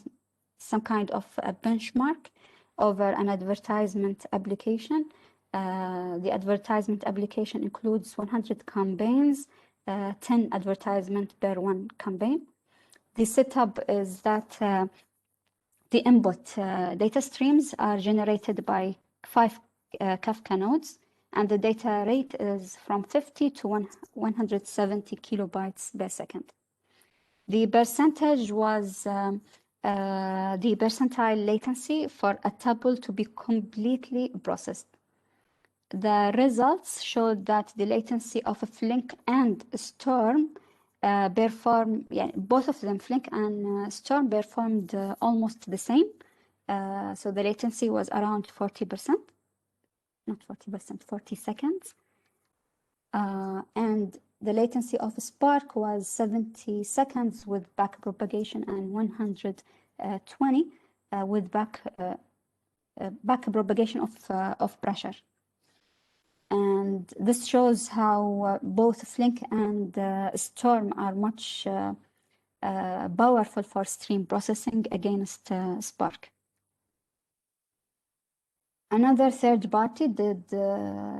some kind of a benchmark over an advertisement application. The advertisement application includes 100 campaigns, 10 advertisements per one campaign. The setup is that the input data streams are generated by 5 Kafka nodes, and the data rate is from 50 to 170 kilobytes per second. The percentage was the percentile latency for a tuple to be completely processed. the results showed that the latency of a Flink and Storm both of them, Flink and Storm, performed almost the same. So the latency was around 40%, not 40%, 40 seconds. And the latency of Spark was 70 seconds with back propagation and 120 with back propagation of pressure. And this shows how both Flink and Storm are much powerful for stream processing against Spark. Another third party did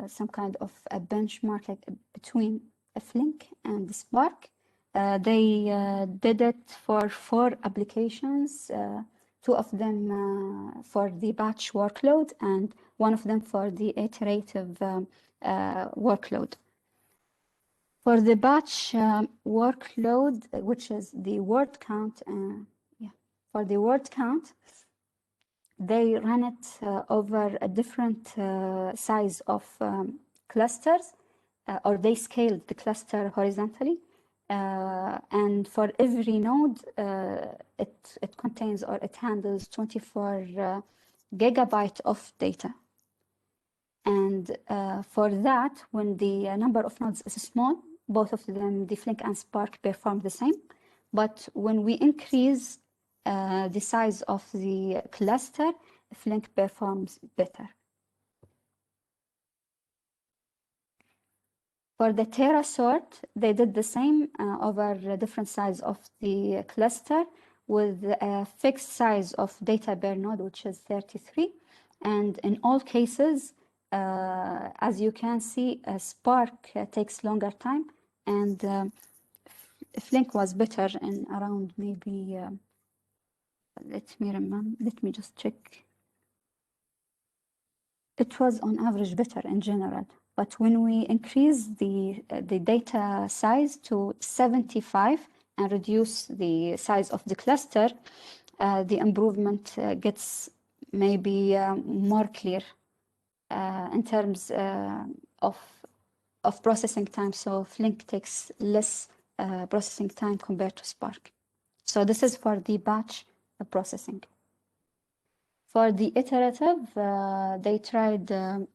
some kind of a benchmark between a Flink and Spark. They did it for 4 applications, 2 of them for the batch workload and 1 of them for the iterative workload. For the batch workload, which is the word count, for the word count, they ran it over a different size of clusters, or they scaled the cluster horizontally. And for every node, it contains or it handles 24 gigabyte of data. And for that, when the number of nodes is small, both of them, the Flink and Spark, perform the same. But when we increase the size of the cluster, Flink performs better. For the Terra sort, they did the same over a different size of the cluster with a fixed size of data per node, which is 33. And in all cases, as you can see, Spark takes longer time, and Flink was better in around maybe, let me just check. It was on average better in general, but when we increase the data size to 75 and reduce the size of the cluster, the improvement gets maybe more clear in terms of processing time. So Flink takes less processing time compared to Spark. So this is for the batch processing. For the iterative, they tried the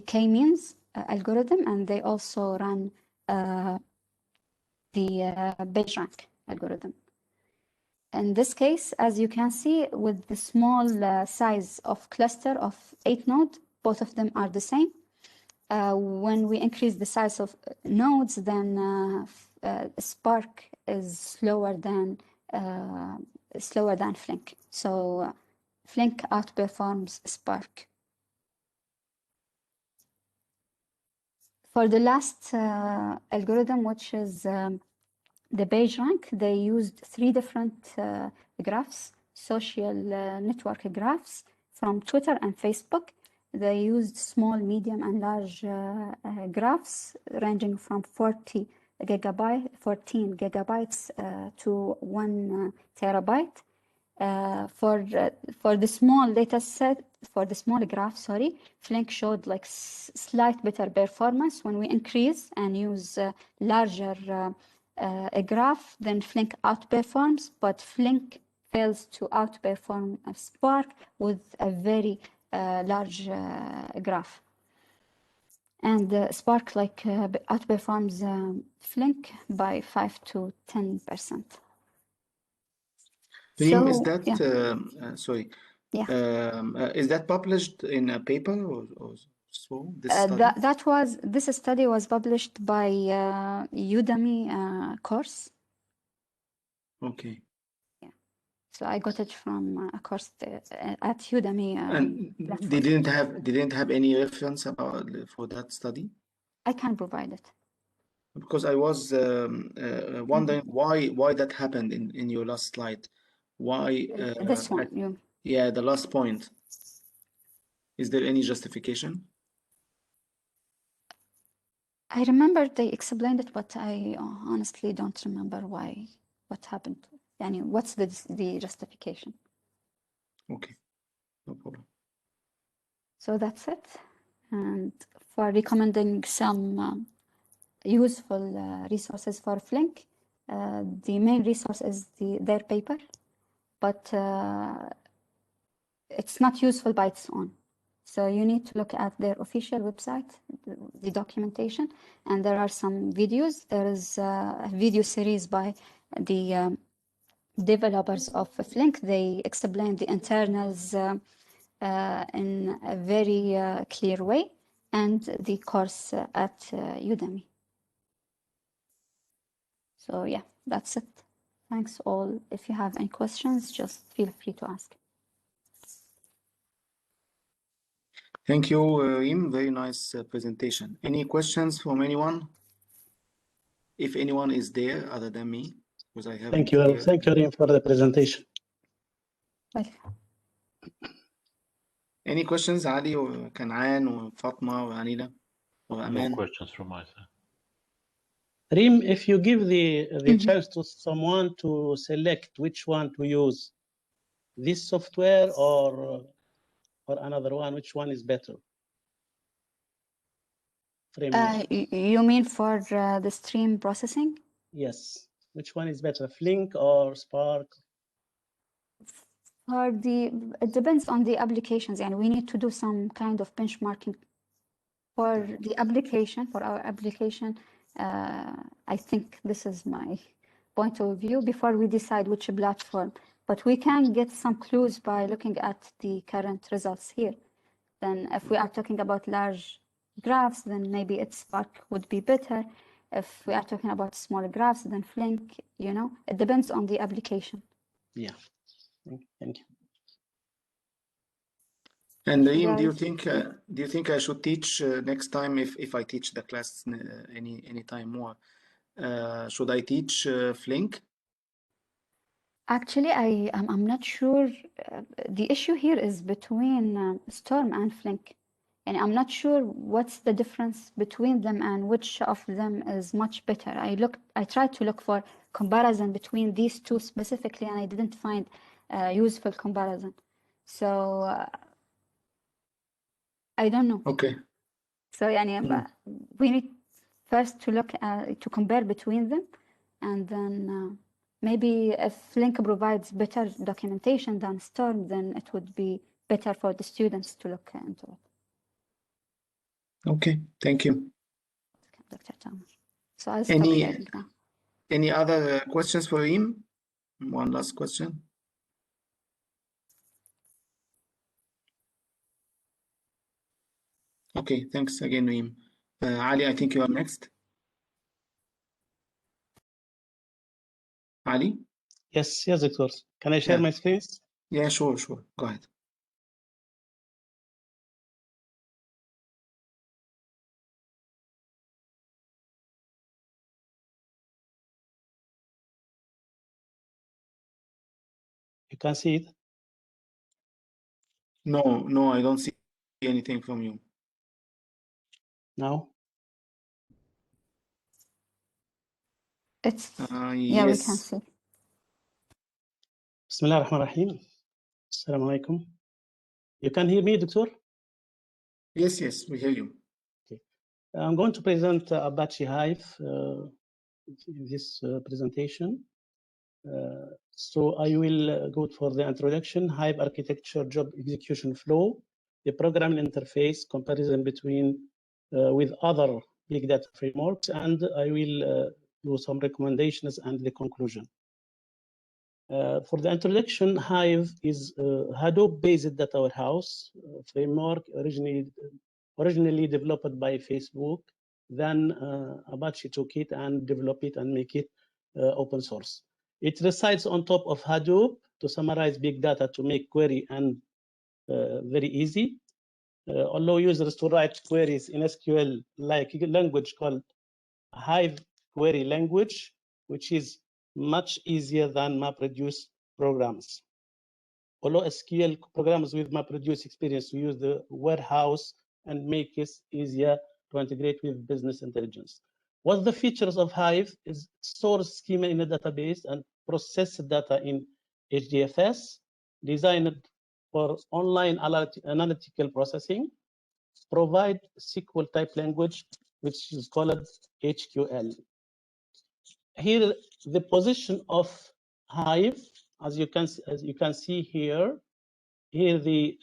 K-means algorithm, and they also ran the PageRank algorithm. In this case, as you can see, with the small size of cluster of 8 nodes, both of them are the same. When we increase the size of nodes, then Spark is slower than Flink. So Flink outperforms Spark. For the last algorithm, which is the PageRank, they used 3 different graphs, social network graphs from Twitter and Facebook. They used small, medium, and large graphs ranging from 14 gigabytes to 1 terabyte. For the small data set, for the small graph, Flink showed like slight better performance. When we increase and use larger a graph, then Flink outperforms, but Flink fails to outperform Spark with a very large graph. And Spark outperforms Flink by 5 to 10%. Reem, is that is that published in a paper or so? This study? This study was published by Udemy course. Okay. Yeah. So I got it from a course at Udemy. And they didn't have any reference about for that study? I can provide it. Because I was wondering why that happened in your last slide. Why this one? Yeah, the last point. Is there any justification? I remember they explained it, but I honestly don't remember what happened. What's the justification? Okay, no problem. So that's it. And for recommending some useful resources for Flink. The main resource is their paper, but it's not useful by its own. So you need to look at their official website, the documentation, and there are some videos. There is a video series by the developers of Flink. They explain the internals in a very clear way, and the course at Udemy. So yeah, that's it. Thanks all. If you have any questions, just feel free to ask. Thank you, Reem. Very nice presentation. Any questions from anyone? If anyone is there other than me, because I have. Thank you, Reem, for the presentation. Welcome. Any questions, Ali or Kanaan or Fatma or Anila or Aman? No questions from my side. Reem, if you give the chance to someone to select which one to use, this software or another one, which one is better? You mean for the stream processing? Yes. Which one is better, Flink or Spark? It depends on the applications, and we need to do some kind of benchmarking for the application. For our application, I think this is my point of view before we decide which platform. But we can get some clues by looking at the current results here. Then if we are talking about large graphs, then maybe Spark would be better. If we are talking about small graphs, then Flink, it depends on the application. Yeah, thank you. And Reem, do you think I should teach next time if I teach the class any time more? Should I teach Flink? Actually, I'm not sure. The issue here is between Storm and Flink, and I'm not sure what's the difference between them and which of them is much better. I tried to look for comparison between these two specifically, and I didn't find a useful comparison. So I don't know. Okay. So we need first to look to compare between them, and then maybe if Flink provides better documentation than Storm, then it would be better for the students to look into it. Okay, thank you. Dr. Tamer. So I'll stop sharing now. Any other questions for Reem? One last question. Okay, thanks again, Reem. Ali, I think you are next. Ali? Yes, Doctor. Can I share my screen? Yeah, sure. Go ahead. You can see it? No, I don't see anything from you. No? It's yes. We can see. Bismillah ar-Rahman ar-Rahim. Assalamu alaikum. You can hear me, Doctor? Yes, we hear you. Okay. I'm going to present Apache Hive in this presentation. So I will go for the introduction, Hive architecture, job execution flow, the programming interface, comparison between with other big data frameworks, and I will do some recommendations and the conclusion. For the introduction, Hive is a Hadoop-based data warehouse framework originally developed by Facebook. Then Apache took it and developed it and make it open source. It resides on top of Hadoop to summarize big data to make query and very easy. Allow users to write queries in SQL-like language called Hive query language, which is much easier than MapReduce programs. Allow SQL programs with MapReduce experience to use the warehouse and make it easier to integrate with business intelligence. What the features of Hive is store schema in a database and process data in HDFS, designed for online analytical processing, provide SQL type language, which is called HQL. Here, the position of Hive, as you can see here the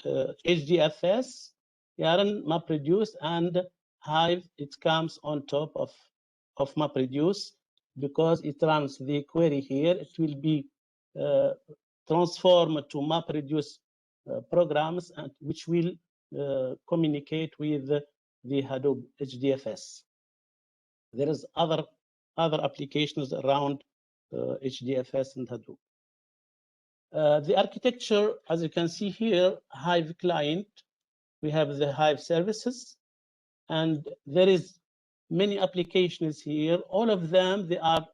HDFS, yarn MapReduce, and Hive, it comes on top of MapReduce because it runs the query here. It will be transformed to MapReduce programs, and which will communicate with the Hadoop HDFS. There is other applications around HDFS and Hadoop. The architecture, as you can see here, Hive client, we have the Hive services, and there is many applications here. All of them, they are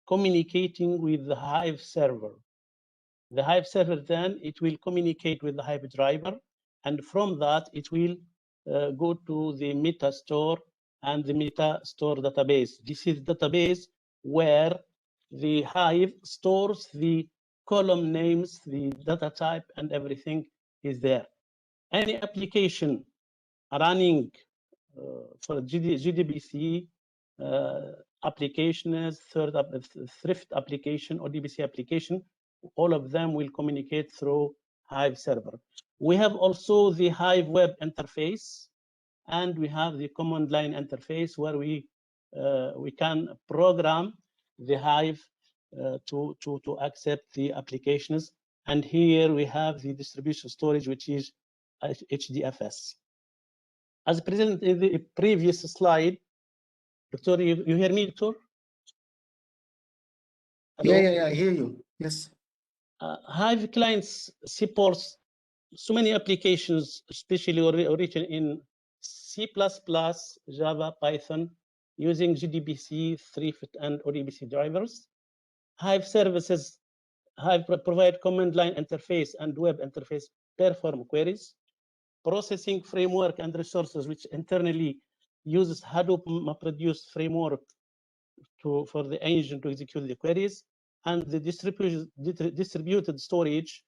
communicating with the Hive server. The Hive server then, it will communicate with the Hive driver, and from that, it will go to the meta store and the meta store database. This is database where the Hive stores the column names, the data type, and everything is there. Any application running for GDBC applications, Thrift application, or DBC application, all of them will communicate through Hive server. We have also the Hive web interface, and we have the command line interface where we can program the Hive to accept the applications. And here we have the distribution storage, which is HDFS. As presented in the previous slide, Doctor, you hear me, Doctor? Yeah, I hear you. Yes. Hive clients supports so many applications, especially written in C++, Java, Python, using GDBC, Thrift, and ODBC drivers. Hive services, Hive provide command line interface and web interface perform queries. Processing framework and resources, which internally uses Hadoop MapReduce framework for the engine to execute the queries. And the distributed storage,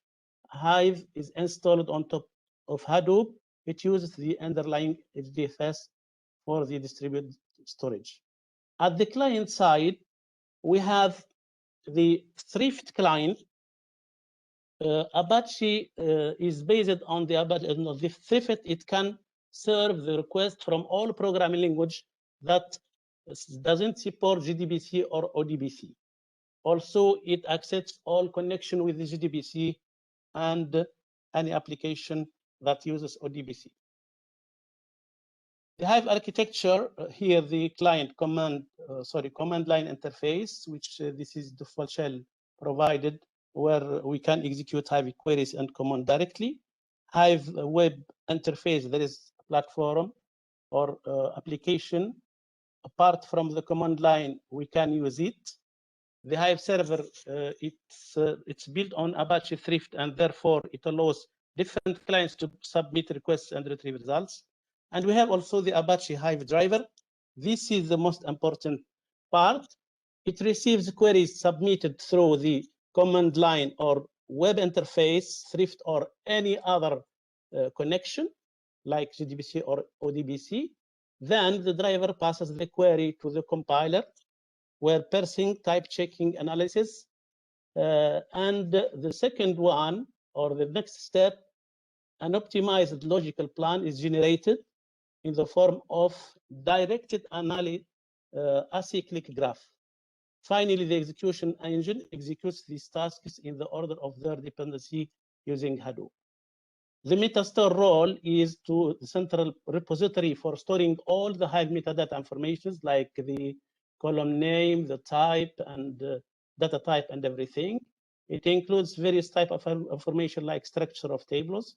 Hive is installed on top of Hadoop. It uses the underlying HDFS for the distributed storage. At the client side, we have the Thrift client. Apache is based on the Apache. The Thrift, it can serve the request from all programming language that doesn't support GDBC or ODBC. Also, it accepts all connection with the GDBC and any application that uses ODBC. The Hive architecture, here the client command line interface, which this is the default shell provided, where we can execute Hive queries and command directly. Hive web interface, there is a platform or application. Apart from the command line, we can use it. The Hive server, it's built on Apache Thrift, and therefore it allows different clients to submit requests and retrieve results. And we have also the Apache Hive driver. This is the most important part. It receives queries submitted through the command line or web interface, Thrift, or any other connection, like GDBC or ODBC. Then the driver passes the query to the compiler, where parsing, type checking, analysis. And the second one, or the next step, an optimized logical plan is generated in the form of directed acyclic graph. Finally, the execution engine executes these tasks in the order of their dependency using Hadoop. The metastore role is to the central repository for storing all the Hive metadata informations, like the column name, the type, and data type, and everything. It includes various type of information like structure of tables,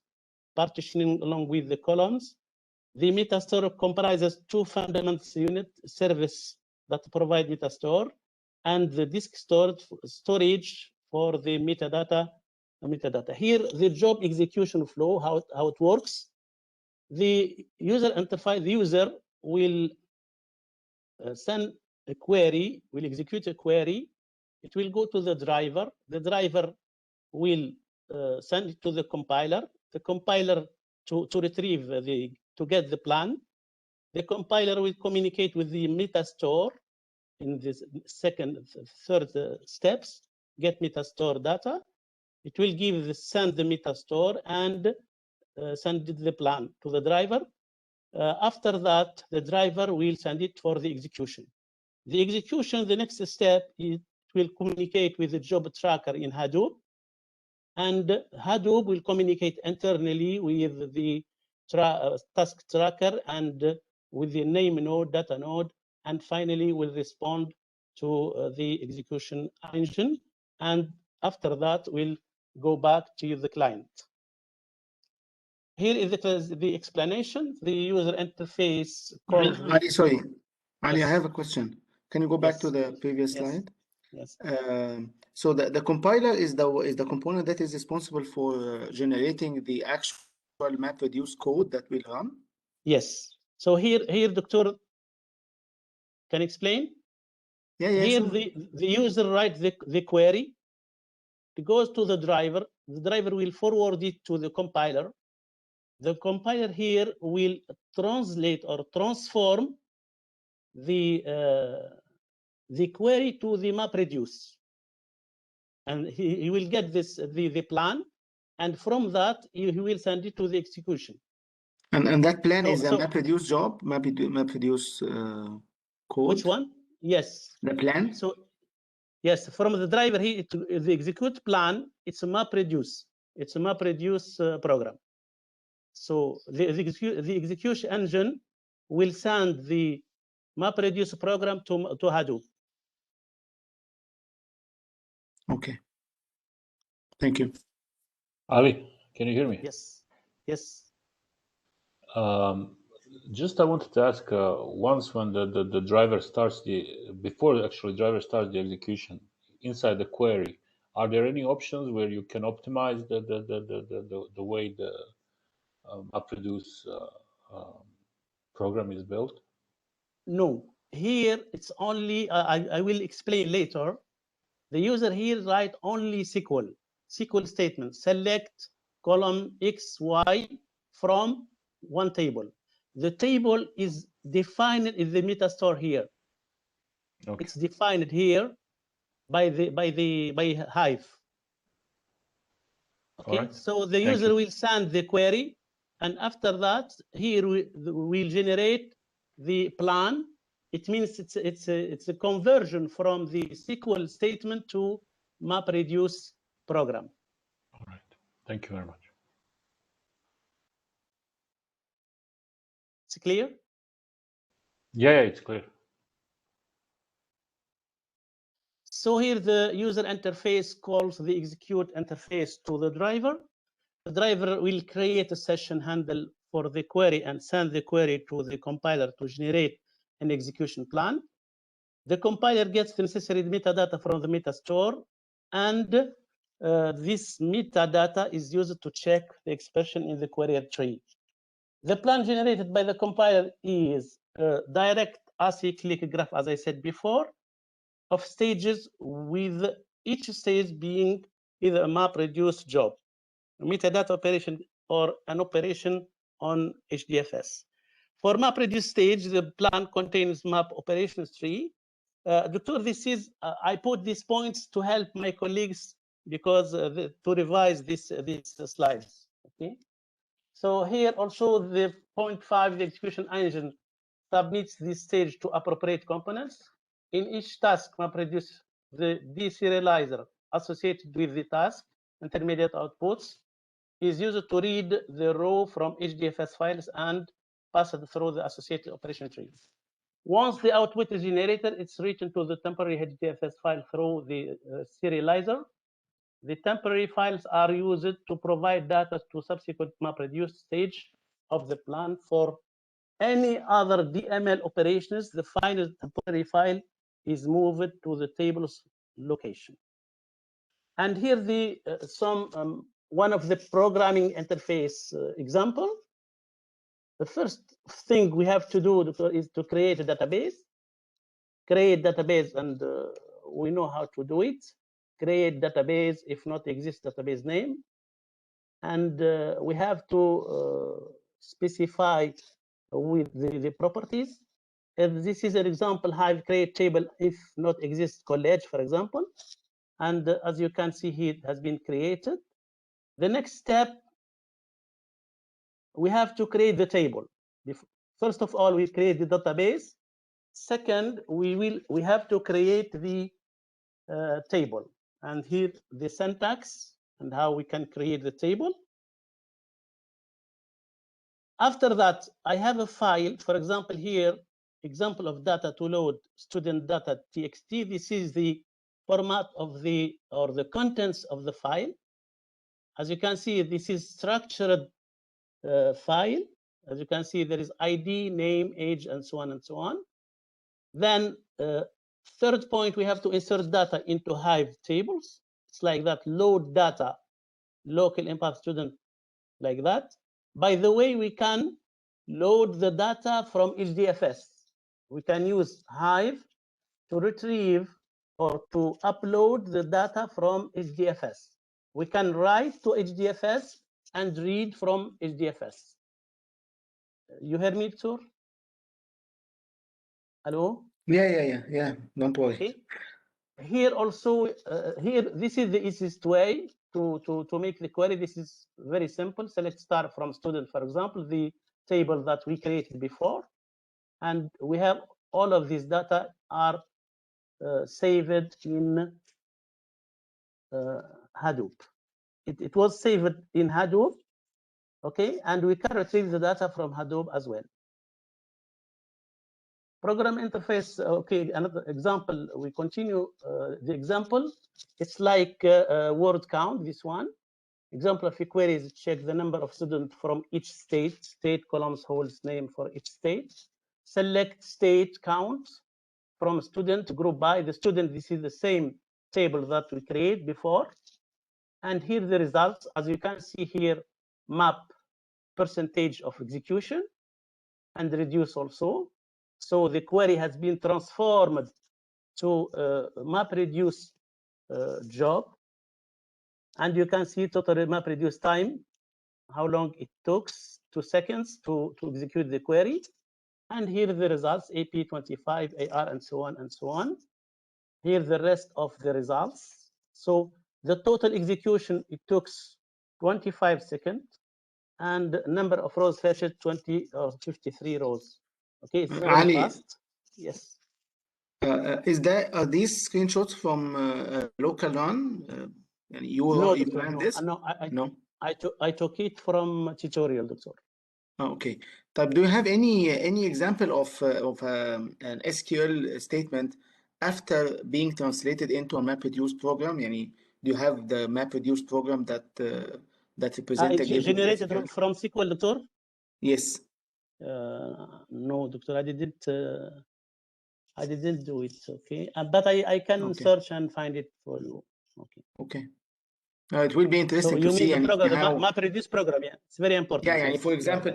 partitioning along with the columns. The metastore comprises two fundamental units: service that provide metastore, and the disk storage for the metadata. Here, the job execution flow, how it works. The user interface, the user will send a query, will execute a query. It will go to the driver. The driver will send it to the compiler. The compiler to retrieve the to get the plan. The compiler will communicate with the metastore in this third steps, get metastore data. It will send the metastore and send the plan to the driver. After that, the driver will send it for the execution. The execution, the next step, it will communicate with the job tracker in Hadoop, and Hadoop will communicate internally with the task tracker and with the name node, data node, and finally will respond to the execution engine. And after that, we'll go back to the client. Here is the explanation. The user interface calls. Ali, sorry. Ali, Yes. I have a question. Can you go back to the previous slide? Yes. So the compiler is the component that is responsible for generating the actual MapReduce code that will run? Yes. So here, Doctor, can explain? Yeah, Here, sure. the user writes the query. It goes to the driver. The driver will forward it to the compiler. The compiler here will translate or transform the query to the MapReduce, and he will get the plan, and from that he will send it to the execution. And that plan is a MapReduce job, MapReduce code. Which one? Yes. The plan. So yes, from the driver here to the execute plan, it's a MapReduce. It's a MapReduce program. So the execution engine will send the MapReduce program to Hadoop. Okay. Thank you. Ali, can you hear me? Yes. Yes. Just I wanted to ask, once when the driver starts before actually driver starts the execution inside the query, are there any options where you can optimize the way the MapReduce program is built? No, here it's only, I will explain later. The user here write only SQL statement, select column X, Y from one table. The table is defined in the metastore here. Okay. It's defined here by Hive. Okay, right. So the user will send the query, and after that, here we'll generate the plan. It means it's a conversion from the SQL statement to MapReduce program. All right. Thank you very much. It's clear? Yeah, it's clear. So here the user interface calls the execute interface to the driver. The driver will create a session handle for the query and send the query to the compiler to generate an execution plan. The compiler gets the necessary metadata from the metastore, and this metadata is used to check the expression in the query tree. The plan generated by the compiler is a direct acyclic graph, as I said before, of stages, with each stage being either a MapReduce job, a metadata operation, or an operation on HDFS. For MapReduce stage, the plan contains map operations tree. Doctor, this is, I put these points to help my colleagues because to revise these slides. Okay. So here also the point 5, the execution engine submits this stage to appropriate components. In each task, MapReduce, the deserializer associated with the task, intermediate outputs, is used to read the row from HDFS files and pass it through the associated operation tree. Once the output is generated, it's written to the temporary HDFS file through the serializer. The temporary files are used to provide data to subsequent MapReduce stage of the plan. For any other DML operations, the final temporary file is moved to the table's location. And here the one of the programming interface example. The first thing we have to do is to create a database. Create database, and we know how to do it. Create database, if not exists database name. And we have to specify with the properties. If this is an example, Hive create table if not exist college, for example. And as you can see here, it has been created. The next step, we have to create the table. First of all, we create the database. Second, we have to create the table. And here the syntax and how we can create the table. After that, I have a file, for example, here, example of data to load student data txt. This is the format of the contents of the file. As you can see, this is structured file. As you can see, there is ID, name, age, and so on and so on. Then third point, we have to insert data into Hive tables. It's like that, load data, local impact student, like that. By the way, we can load the data from HDFS. We can use Hive to retrieve or to upload the data from HDFS. We can write to HDFS and read from HDFS. You hear me, Victor? Hello? Yeah. Don't worry. Okay. Here also, this is the easiest way to make the query. This is very simple. Select star from student, for example, the table that we created before. And we have all of these data are saved in Hadoop. It was saved in Hadoop, okay? And we can retrieve the data from Hadoop as well. Program interface, okay, another example, we continue the example. It's like word count, this one. Example of a query is check the number of students from each state. State columns holds name for each state. Select state count from student group by the student. This is the same table that we created before. And here the results, as you can see here, map percentage of execution and reduce also. So the query has been transformed to map reduce job. And you can see total map reduce time, how long it took, 2 seconds to execute the query. And here the results, AP 25, AR, and so on and so on. Here the rest of the results. So the total execution, it took 25 seconds, and number of rows fetched 20 or 53 rows. Okay, it's very Ali, fast. Yes. Are these screenshots from local run? No, you Doctor, ran no. this? No, I took it from tutorial, Doctor. Oh, okay. Do you have any example of an SQL statement after being translated into a MapReduce program? Do you have the MapReduce program that represents a given generated SQL? from SQL, Doctor? Yes. No, Doctor, I didn't do it. Okay, but I can search and find it for you. Okay. It will be interesting to see the program, how the MapReduce program. Yeah, it's very important. Yeah, for example,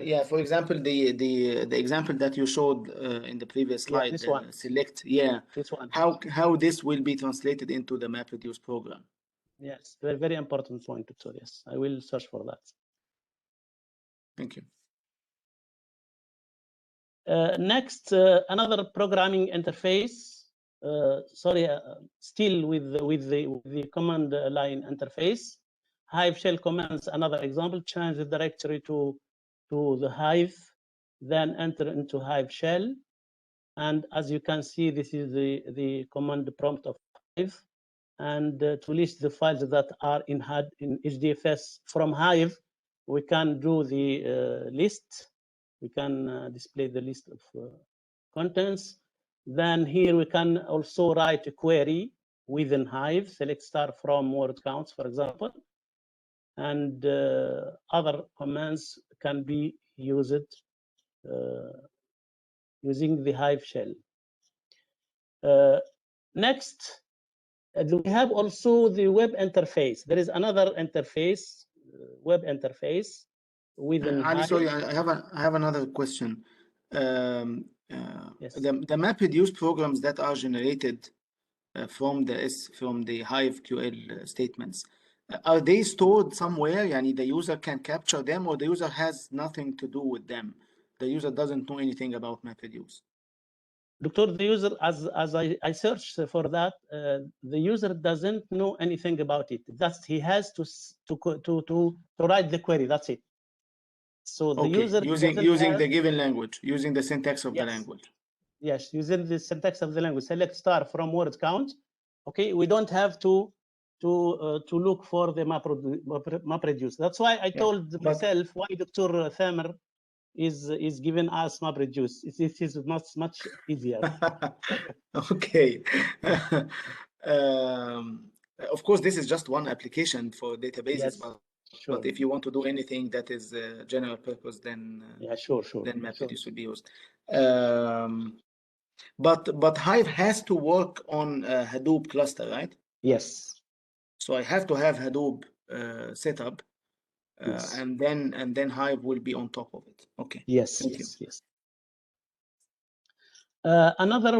the example that you showed in the previous slide, this one. select, this one. How this will be translated into the MapReduce program. Yes, very, very important point, Doctor. Yes, I will search for that. Thank you. Next, another programming interface. Still with the command line interface. Hive shell commands, another example. Change the directory to the Hive, then enter into Hive shell. And as you can see, this is the command prompt of Hive. And to list the files that are in HDFS from Hive, we can do the list. We can display the list of contents. Then here we can also write a query within Hive, select star from word counts, for example. And other commands can be used using the Hive shell. Next, we have also the web interface. There is another interface, web interface within Ali, Hive. sorry, I have another question. Yes. The MapReduce programs that are generated from the Hive QL statements, Are they stored somewhere? Yani the user can capture them, or the user has nothing to do with them? The user doesn't know anything about MapReduce. Doctor, the user, as I searched for that, the user doesn't know anything about it. That's he has to write the query. That's it. So the Okay, user using have, the given language, using the syntax of the yes, language. yes, using the syntax of the language. Select star from word count. Okay, we don't have to look for the MapReduce. That's why I told myself why Dr. Thamer is giving us MapReduce. It is much easier. Okay. Of course, this is just one application for databases, Yes, but sure. if you want to do anything that is general purpose, then Yeah, sure. then MapReduce Sure. will be used. But Hive has to work on a Hadoop cluster, right? Yes. So I have to have Hadoop set up, Yes. and then Hive will be on top of it. Okay. Yes. Thank you. Yes. Another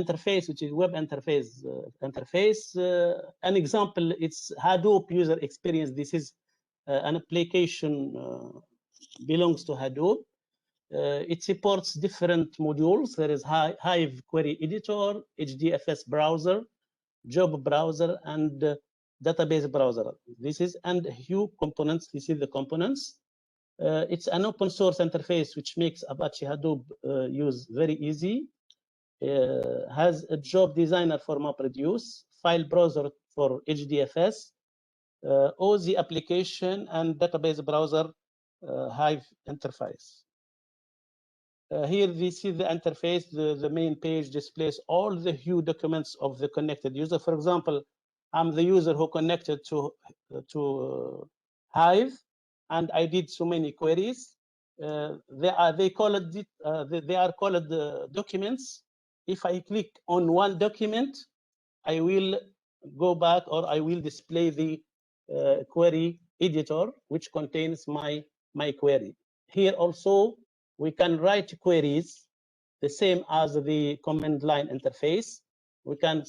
interface, which is web interface. An example, it's Hadoop user experience. This is an application belongs to Hadoop. It supports different modules. There is Hive Query Editor, HDFS browser, job browser, and database browser. This is and Hue components. This is the components. It's an open source interface which makes Apache Hadoop use very easy. Has a job designer for MapReduce, file browser for HDFS, OZ application, and database browser Hive interface. Here we see the interface. The main page displays all the Hue documents of the connected user. For example, I'm the user who connected to Hive, and I did so many queries. They are called documents. If I click on one document, I will go back, or I will display the query editor, which contains my query. Here also, we can write queries the same as the command line interface. We can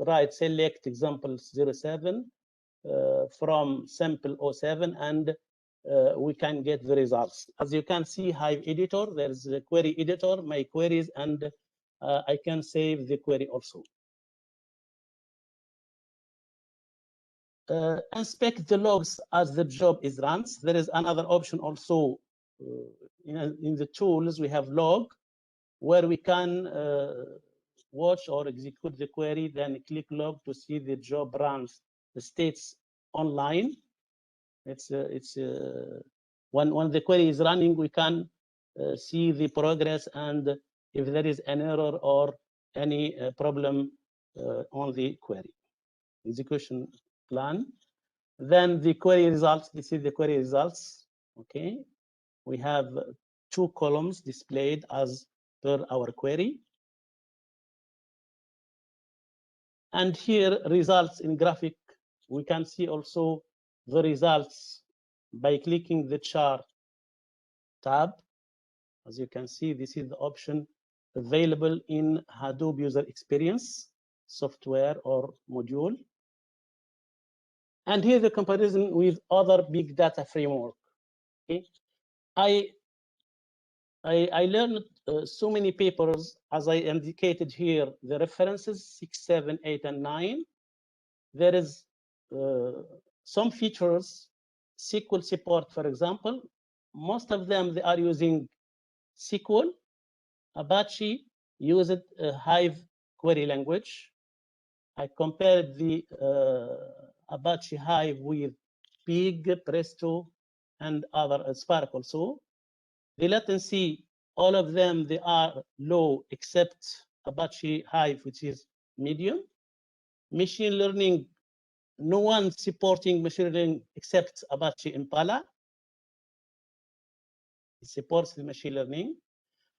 write select example 07 from sample 07, and we can get the results. As you can see, Hive editor, there's a query editor, my queries, and I can save the query also. Inspect the logs as the job is run. There is another option also in the tools. We have log, where we can watch or execute the query, then click log to see the job runs, the states online. When the query is running, we can see the progress, and if there is an error or any problem on the query. Execution plan. Then the query results. This is the query results. Okay, we have 2 columns displayed as per our query. And here, results in graphic. We can see also the results by clicking the chart tab. As you can see, this is the option available in Hadoop user experience software or module. And here the comparison with other big data framework. Okay, I learned so many papers, as I indicated here, the references 6, 7, 8, and 9. There is some features, SQL support, for example. Most of them, they are using SQL. Apache used a Hive query language. I compared the Apache Hive with Pig, Presto, and other Spark also. The latency, all of them, they are low except Apache Hive, which is medium. Machine learning, no one supporting machine learning except Apache Impala. It supports the machine learning.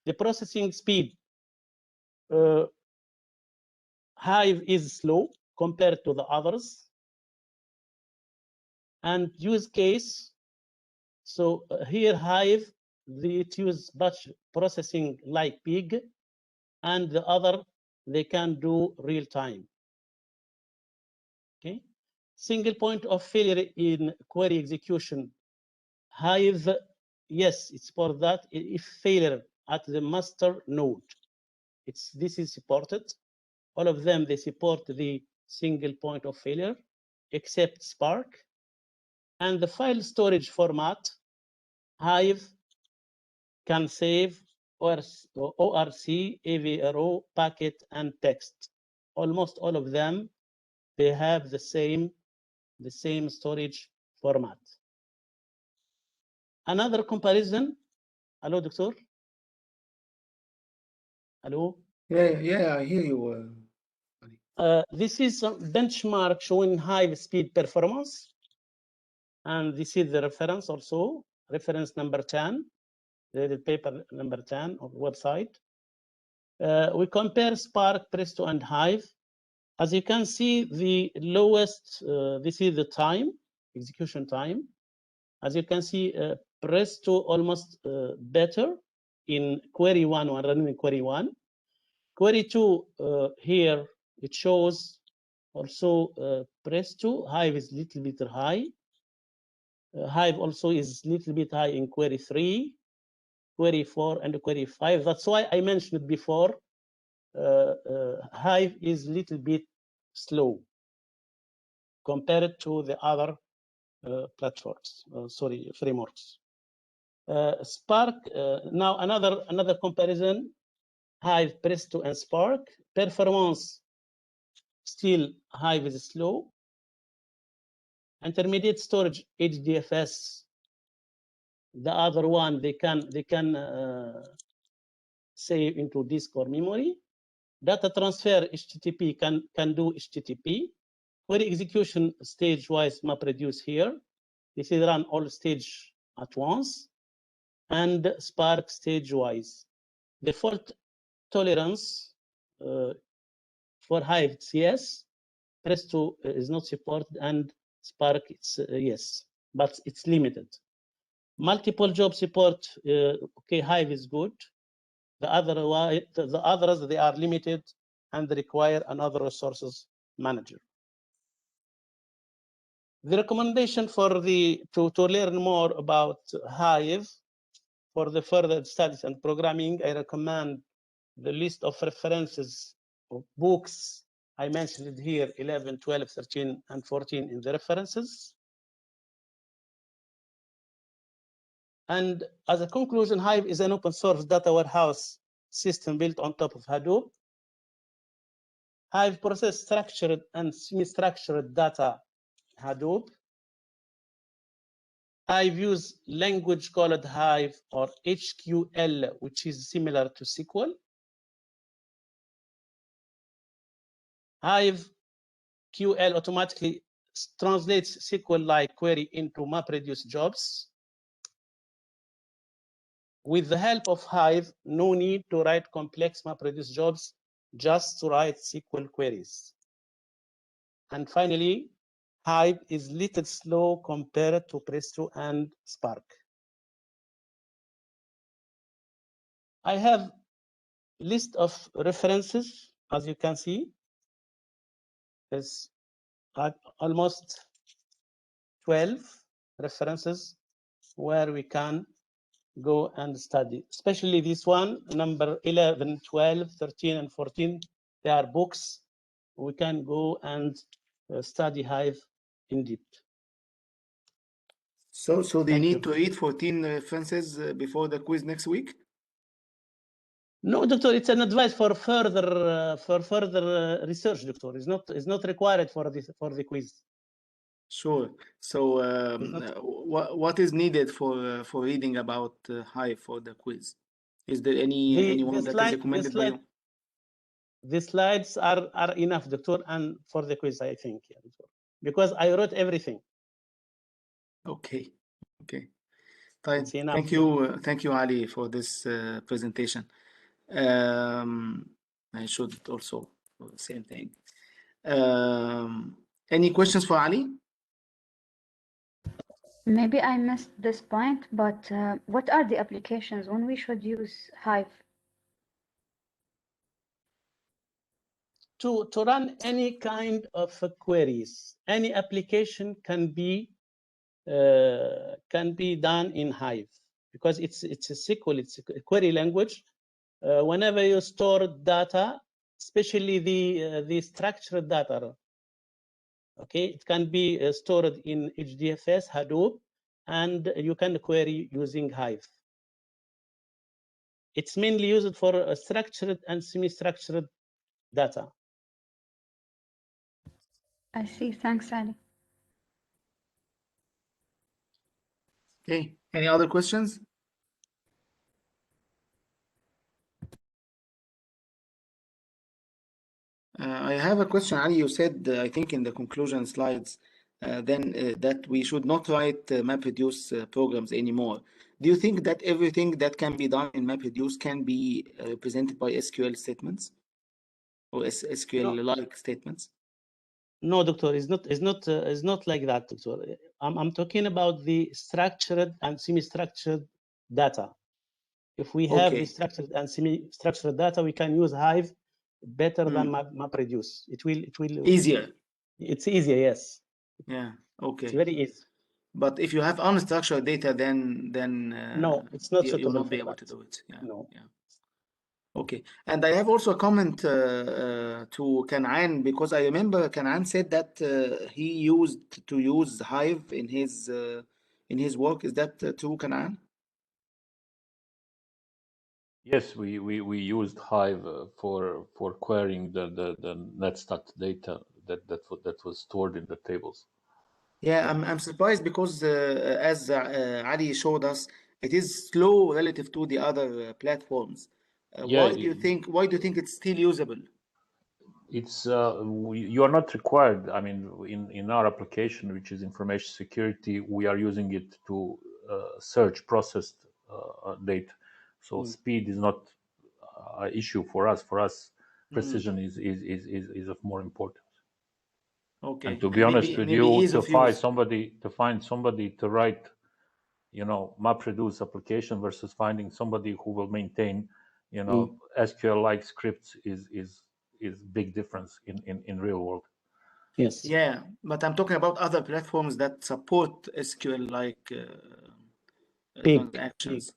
The processing speed, Hive is slow compared to the others. And use case, so here Hive, it uses batch processing like Pig, and the other, they can do real time. Okay, single point of failure in query execution. Hive, yes, it's for that. If failure at the master node, this is supported. All of them, they support the single point of failure, except Spark. And the file storage format, Hive can save ORC, AVRO, packet, and text. Almost all of them, they have the same storage format. Another comparison. Hello, Doctor. Hello. Yeah, I hear you. This is a benchmark showing Hive speed performance. And this is the reference also, reference number 10, the paper number 10 of the website. We compare Spark, Presto, and Hive. As you can see, the lowest, this is the time, execution time. As you can see, Presto almost better in query 1 when running query 1. Query 2, here, it shows also Presto. Hive is a little bit high. Hive also is a little bit high in query 3, query 4, and query 5. That's why I mentioned before, Hive is a little bit slow compared to the other platforms, frameworks. Spark, now another comparison, Hive, Presto, and Spark. Performance, still Hive is slow. Intermediate storage, HDFS, the other one, they can save into disk or memory. Data transfer, HTTP can do HTTP. Query execution stage-wise MapReduce here. This is run all stage at once. And Spark stage-wise. The fault tolerance for Hive, it's yes. Presto is not supported, and Spark, it's yes, but it's limited. Multiple job support, okay, Hive is good. The others, they are limited and require another resources manager. The recommendation for to learn more about Hive for the further studies and programming, I recommend the list of references of books. I mentioned it here, 11, 12, 13, and 14 in the references. And as a conclusion, Hive is an open source data warehouse system built on top of Hadoop. Hive process structured and semi-structured data Hadoop. Hive use language called Hive or HQL, which is similar to SQL. Hive QL automatically translates SQL-like query into MapReduce jobs. With the help of Hive, no need to write complex MapReduce jobs, just to write SQL queries. And finally, Hive is little slow compared to Presto and Spark. I have a list of references, as you can see. There's almost 12 references where we can go and study, especially this one, number 11, 12, 13, and 14. They are books. We can go and study Hive in depth. So they need to read 14 references before the quiz next week? No, doctor, it's an advice for further research, doctor. It's not required for the quiz. Sure. So what is needed for reading about Hive for the quiz? Is there anyone that is recommended by you? The slides are enough, doctor, and for the quiz, I think, yeah, doctor, because I wrote everything. Okay. Thank you, Ali, for this presentation. I should also do the same thing. Any questions for Ali? Maybe I missed this point, but what are the applications when we should use Hive? to run any kind of queries. Any application can be done in Hive because it's a SQL, it's a query language. Whenever you store data, especially the structured data, okay, it can be stored in HDFS, Hadoop, and you can query using Hive. It's mainly used for structured and semi-structured data. I see. Thanks, Ali. Okay, any other questions? I have a question, Ali. You said, I think in the conclusion slides, that we should not write MapReduce programs anymore. Do you think that everything that can be done in MapReduce can be represented by SQL statements or SQL-like statements? No, doctor, it's not like that, doctor. I'm talking about the structured and semi-structured data. If we have the structured and semi-structured data, we can use Hive better than MapReduce. It will easier. It's easier, yes. Yeah. Okay. It's very easy. But if you have unstructured data, then no, it's not you'll not be able to do it. Yeah. No. Yeah. Okay. And I have also a comment to Kanaan, because I remember Kanaan said that he used to use Hive in his work. Is that true, Kanaan? Yes, we used Hive for querying the NetStat data that was stored in the tables. Yeah, I'm surprised because as Ali showed us, it is slow relative to the other platforms. Yeah, Why do you think it's still usable? It's you are not required. I mean, in our application, which is information security, we are using it to search processed data. So speed is not an issue for us. For us, precision is of more importance. Okay. And to be honest with you, to find somebody to write, MapReduce application versus finding somebody who will maintain, SQL-like scripts is big difference in real world. Yes. Yeah, but I'm talking about other platforms that support SQL-like transactions,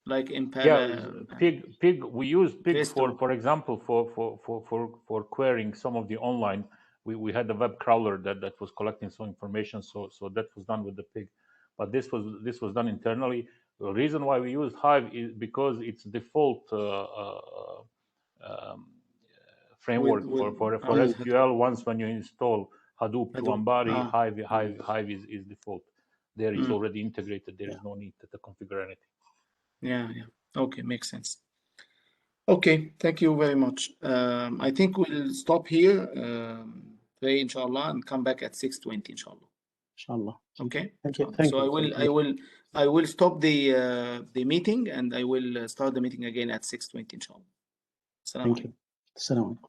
like Impala. Yeah, Pig. We use Pig Presto. for example, for querying some of the online. We had a web crawler that was collecting some information, so that was done with the Pig. But this was done internally. The reason why we used Hive is because it's default framework for SQL. Once when you install Hadoop to Ambari, Hive is default. There it's already integrated. There is no need to configure anything. Yeah. Okay, makes sense. Okay, thank you very much. I think we'll stop here today, inshallah, and come back at 6:20, inshallah. Inshallah. Okay. Thank you. So I will stop the meeting, and I will start the meeting again at 6:20, inshallah. Thank you. Assalamu alaikum.